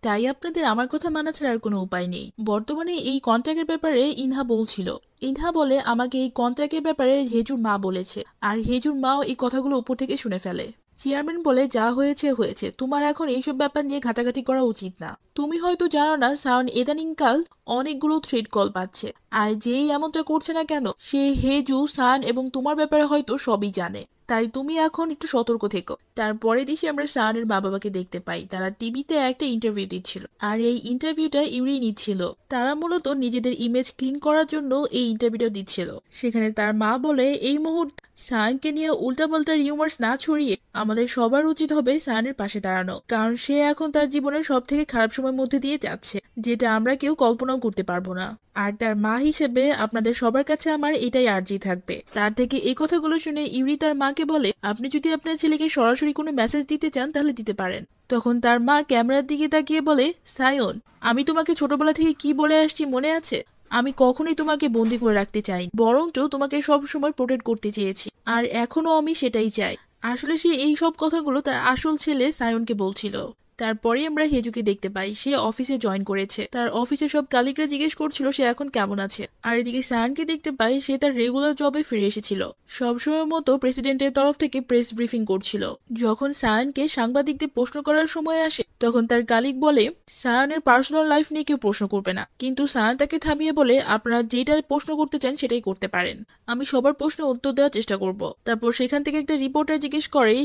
তাই আপনাদের আমার কথা মানা ছাড়া আর কোনো উপায় নেই। বর্তমানে এই কন্ট্রাক্টের ব্যাপারে ইনহা বলছিল। ইনহা বলে, আমাকে এই কন্ট্রাক্টের ব্যাপারে হেজুর মা বলেছে, আর হেজুর মাও এই কথাগুলো উপর থেকে শুনে ফেলে। চেয়ারম্যান বলে, যা হয়েছে হয়েছে, তোমার এখন এইসব ব্যাপার নিয়ে ঘাটাঘাটি করা উচিত না। তুমি হয়তো জানো না, সায়ন ইদানিংকাল অনেকগুলো থ্রেড কল পাচ্ছে, আর যেই এমনটা করছে না কেন, সে হেজু, সায়ন এবং তোমার ব্যাপারে হয়তো সবই জানে। তাই তুমি এখন একটু সতর্ক থেকো। তারপরে দিশে আমরা সায়নের বাবাকে দেখতে পাই। তারা টিভিতে একটা ইন্টারভিউ দিচ্ছিল, আর এই ইন্টারভিউটা ইউরি নিচ্ছিল। তারা মূলত নিজেদের ইমেজ ক্লিন করার জন্য এই ইন্টারভিউটা দিচ্ছিল। সেখানে তার মা বলে, এই মুহূর্তে সায়নকে নিয়ে উল্টাপাল্টা রিউমার্স না ছড়িয়ে আমাদের সবার উচিত হবে সায়নের পাশে দাঁড়ানো, কারণ সে এখন তার জীবনের সব থেকে খারাপ সময়ের মধ্যে দিয়ে যাচ্ছে, যেটা আমরা কেউ কল্পনাও করতে পারবো না। আর তার মা হিসেবে আপনাদের সবার কাছে আমার এটাই আর্জি থাকবে। তার থেকে এই কথাগুলো শুনে ইউরি তার মাকে বলে, আপনি যদি আপনার ছেলেকে সরাসরি কোনো মেসেজ দিতে চান তাহলে দিতে পারেন। তখন তার মা ক্যামেরার দিকে তাকিয়ে বলে, সায়ন, আমি তোমাকে ছোটবেলা থেকে কি বলে আসছি মনে আছে? আমি কখনোই তোমাকে বন্দি করে রাখতে চাই, বরঞ্চ তোমাকে সব সময় প্রোটেক্ট করতে চেয়েছি, আর এখনো আমি সেটাই চাই। আসলে সে এই সব কথাগুলো তার আসল ছেলে সায়নকে বলছিল। তারপরে আমরা হেজুকে দেখতে পাই, সে অফিসে জয়েন করেছে। তার অফিসে সব কালিকরা জিজ্ঞেস করছিল সে এখন কেমন আছে। আর এদিকে সায়নকে দেখতে পাই, সে তার রেগুলার জবে ফিরে এসেছিল। সবসময় মতো প্রেসিডেন্টের তরফ থেকে প্রেস ব্রিফিং করছিল। যখন সায়নকে সাংবাদিকদের প্রশ্ন করার সময় আসে, তখন তার কালিক বলে, সায়নের পার্সোনাল লাইফ নিয়ে কেউ প্রশ্ন করবে না। কিন্তু সায়ন তাকে থামিয়ে বলে, আপনারা যেটা প্রশ্ন করতে চান সেটাই করতে পারেন, আমি সবার প্রশ্ন উত্তর দেওয়ার চেষ্টা করব। তারপর সেখান থেকে একটা রিপোর্টার জিজ্ঞেস করে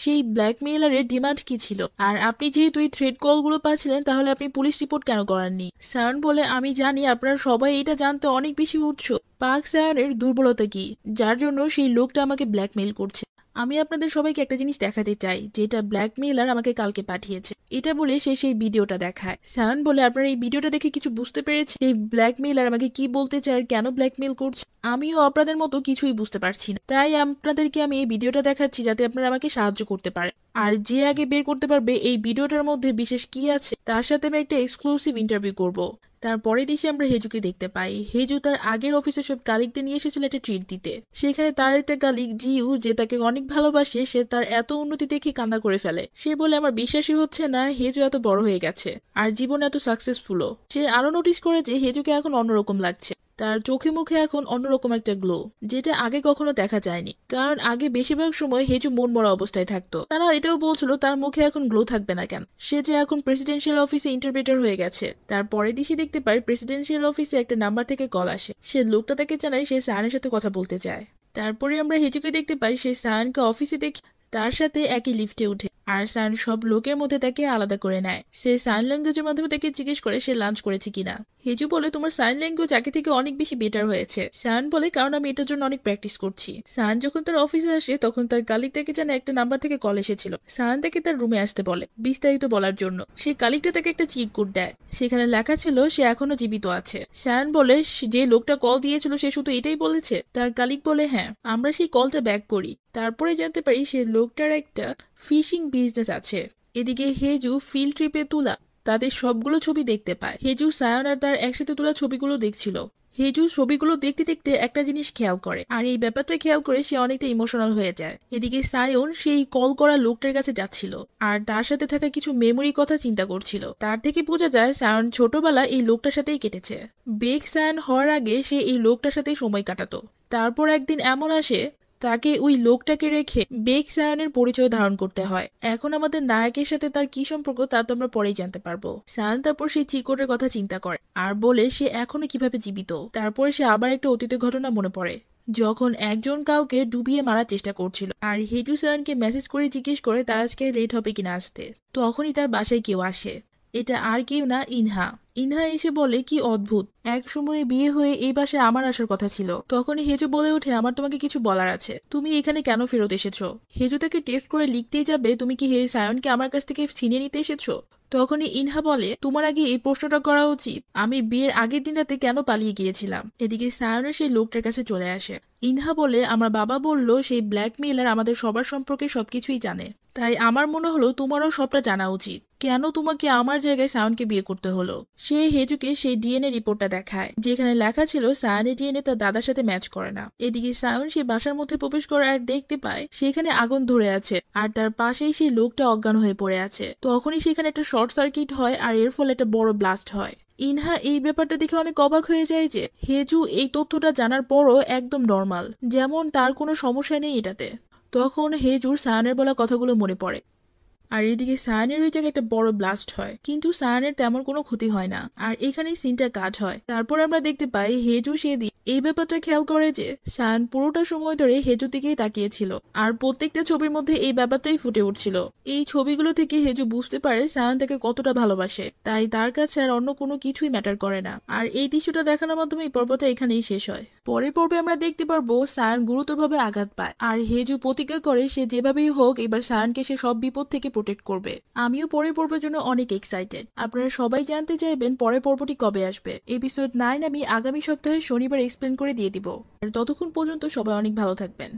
সেই ব্ল্যাকমেইলারের ডিমান্ড কি ছিল, আর আপনি যেহেতু এই থ্রেড কলগুলো পাচ্ছিলেন তাহলে আপনি পুলিশ রিপোর্ট কেন করাননি? সায়ন বলে, আমি জানি আপনারা সবাই এটা জানতে অনেক বেশি উৎসুক, পাক সায়নের দুর্বলতা কি, যার জন্য সেই লোকটা আমাকে ব্ল্যাকমেইল করছে। আমি আপনাদের সবাইকে একটা জিনিস দেখাতে চাই, যেটা ব্ল্যাকমেইলার আমাকে কালকে পাঠিয়েছে। এটা বলে সে সেই ভিডিওটা দেখায়। সায়ন বলে, আপনারা এই ভিডিওটা দেখে কিছু বুঝতে পেরেছে এই ব্ল্যাকমেইলার আমাকে কি বলতে চায় আর কেন ব্ল্যাকমেইল করছে? আমিও আপনাদের মতো কিছুই বুঝতে পারছি না, তাই আপনাদেরকে আমি এই ভিডিওটা দেখাচ্ছি যাতে আপনারা আমাকে সাহায্য করতে পারেন। আর যে আগে বের করতে পারবে এই ভিডিওটার মধ্যে বিশেষ কি আছে, তার সাথে আমি একটা এক্সক্লুসিভ ইন্টারভিউ করব। তারপরে দিশে আমরা হেজুকে দেখতে পাই। হেজু তার আগের অফিসের সব কালিকদের নিয়ে এসেছিল একটা ট্রিট দিতে। সেখানে তার একটা কালিক জিউ, যে তাকে অনেক ভালোবাসে, সে তার এত উন্নতি দেখে কান্না করে ফেলে। সে বলে, আমার বিশ্বাসই হচ্ছে না হেজু এত বড় হয়ে গেছে আর জীবন এত সাকসেসফুলও। সে আরো নোটিস করে যে হেজুকে এখন অন্যরকম লাগছে, তার চোখে মুখে এখন অন্যরকম একটা গ্লো, যেটা আগে কখনো দেখা যায়নি। কারণ আগে বেশিরভাগ সময় হেজু মন মরা অবস্থায় থাকতো। তারা এটাও বলছিল তার মুখে এখন গ্লো থাকবে না কেন, সে যে এখন প্রেসিডেন্সিয়াল অফিসে ইন্টারপ্রেটার হয়ে গেছে। তারপরে দিশে দেখতে পাই প্রেসিডেন্সিয়াল অফিসে একটা নাম্বার থেকে কল আসে। সে লোকটা তাকে জানায় সে সায়নের সাথে কথা বলতে চায়। তারপরে আমরা হেজুকে দেখতে পাই, সে সায়নকে অফিসে দেখে তার সাথে একই লিফটে উঠে। আর সায়ন সব লোকের মধ্যে তাকে আলাদা করে নেয়। সে সাইন ল্যাঙ্গুয়েজের মাধ্যমে তাকে জিজ্ঞেস করে সে লাঞ্চ করেছে কিনা। হেজু বলে তোমার সাইন ল্যাঙ্গুয়েজ আগে থেকে অনেক বেশি বেটার হয়েছে। সায়ন বলে কারণ আমি এটার জন্য অনেক প্র্যাকটিস করছি। সায়ন যখন তার অফিসে আসে তখন তার কালিগ তাকে জানে একটা নাম্বার থেকে কল এসেছিল। সায়ন তাকে তার রুমে আসতে বলে বিস্তারিত বলার জন্য। সেই কালিগটা তাকে একটা চিরকুট দেয়, সেখানে লেখা ছিল সে এখনো জীবিত আছে। সায়ন বলে যে লোকটা কল দিয়েছিল সে শুধু এটাই বলেছে। তার কালিগ বলে হ্যাঁ, আমরা সেই কলটা ব্যাক করি। তারপরে জানতে পারি সে লোকটার একটা ফিশিং বিজনেস আছে। এদিকে হেজু ফিল্ড ট্রিপে তোলা তাদের সবগুলো ছবি দেখতে পায়। হেজু সায়ন আর তার একসাথে তোলা ছবিগুলো দেখছিল। হেজু ছবিগুলো দেখতে দেখতে একটা জিনিস খেয়াল করে, আর এই ব্যাপারটা খেয়াল করে সে অনেকটা ইমোশনাল হয়ে যায়। এদিকে সায়ন সেই কল করা লোকটার কাছে যাচ্ছিল আর তার সাথে থাকা কিছু মেমোরি কথা চিন্তা করছিল। তার থেকে বোঝা যায় সায়ন ছোটবেলা এই লোকটার সাথেই কেটেছে। বেগ সায়ন হওয়ার আগে সে এই লোকটার সাথেই সময় কাটাতো। তারপর একদিন এমন আসে তাকে ওই লোকটাকে রেখে বেগ সায়নের পরিচয় ধারণ করতে হয়। এখন আমাদের নায়কের সাথে তার কি সম্পর্ক তা তো আমরা পরেই জানতে পারবো। সায়ন তারপর সেই চিরকুটের কথা চিন্তা করে আর বলে সে এখনো কিভাবে জীবিত। তারপরে সে আবার একটা অতীতের ঘটনা মনে পড়ে, যখন একজন কাউকে ডুবিয়ে মারার চেষ্টা করছিল আর হেজু সায়নকে মেসেজ করে জিজ্ঞেস করে তার আজকে লেট হবে কিনা আসতে। তখনই তার বাসায় কেউ আসে। এটা আর কেউ না, ইনহা। ইনহা এসে বলে কি অদ্ভুত, এক সময়ে বিয়ে হয়ে এই বাসায় আমার আসার কথা ছিল। তখনই হেজু বলে ওঠে আমার তোমাকে কিছু বলার আছে, তুমি এখানে কেন ফেরত এসেছো? হেজু তাকে টেস্ট করে লিখতেই যাবে তুমি কি সায়নকে আমার কাছ থেকে ছিনিয়ে নিতে এসেছো? তখনই ইনহা বলে তোমার আগে এই প্রশ্নটা করা উচিত, আমি বিয়ের আগের দিন রাতে কেন পালিয়ে গিয়েছিলাম। এদিকে সায়নের সেই লোকটার কাছে চলে আসে। ইনহা বলে আমার বাবা বলল সেই ব্ল্যাকমেইলার আমাদের সবার সম্পর্কে সবকিছুই জানে, তাই আমার মনে হলো তোমারও সবটা জানা উচিত। কেন তোমাকে আমার জায়গায় সায়নকে বিয়ে করতে হলো? সে হেজুকে সেই ডিএনএ রিপোর্টটা দেখায় যেখানে লেখা ছিল সায়নের ডিএনএ তার দাদার সাথে ম্যাচ করে না। এদিকে সায়ন সেই বাসার মধ্যে প্রবেশ করে আর দেখতে পায় সেখানে আগুন ধরে আছে আর তার পাশেই সেই লোকটা অজ্ঞান হয়ে পড়ে আছে। তখনই সেখানে একটা শর্ট সার্কিট হয় আর এর ফলে একটা বড় ব্লাস্ট হয়। ইনহা এই ব্যাপারটা দেখে অনেক অবাক হয়ে যায় যে হেজু এই তথ্যটা জানার পরও একদম নর্মাল, যেমন তার কোনো সমস্যা নেই এটাতে। তখন হেজুর সায়নের বলা কথাগুলো মনে পড়ে আর এদিকে সায়নের ওই জায়গায় একটা বড় ব্লাস্ট হয়, কিন্তু সায়নের তেমন কোনো ক্ষতি হয় না। আর এখানেই সিনটা কাজ হয়। তারপর আমরা দেখতে পাই হেজু সেদিন এই ব্যাপারটা খেয়াল করে যে সায়ন পুরোটা সময় ধরে হেজুর দিকেই তাকিয়েছিল আর প্রত্যেকটা ছবির মধ্যে এই ব্যাপারটাই ফুটে উঠছিল। এই ছবিগুলো থেকে হেজু বুঝতে পারে সায়ন তাকে কতটা ভালোবাসে, তাই তার কাছে আর অন্য কোনো কিছুই ম্যাটার করে না। আর এই দৃশ্যটা দেখানোর মাধ্যমে এই পর্বটা এখানেই শেষ হয়। পরের পর্বে আমরা দেখতে পারবো সায়ন গুরুতরভাবে আঘাত পায় আর হেজু প্রতিজ্ঞা করে সে যেভাবেই হোক এবার সায়নকে সে সব বিপদ থেকে প্রোটেক্ট করবে। আমিও পরের পর্বের জন্য অনেক এক্সাইটেড। আপনারা সবাই জানতে চাইবেন পরের পর্বটি কবে আসবে। এপিসোড 9 আমি আগামী সপ্তাহে শনিবার এক্সপ্লেন করে দিয়ে দিব। আর ততক্ষণ পর্যন্ত সবাই অনেক ভালো থাকবেন।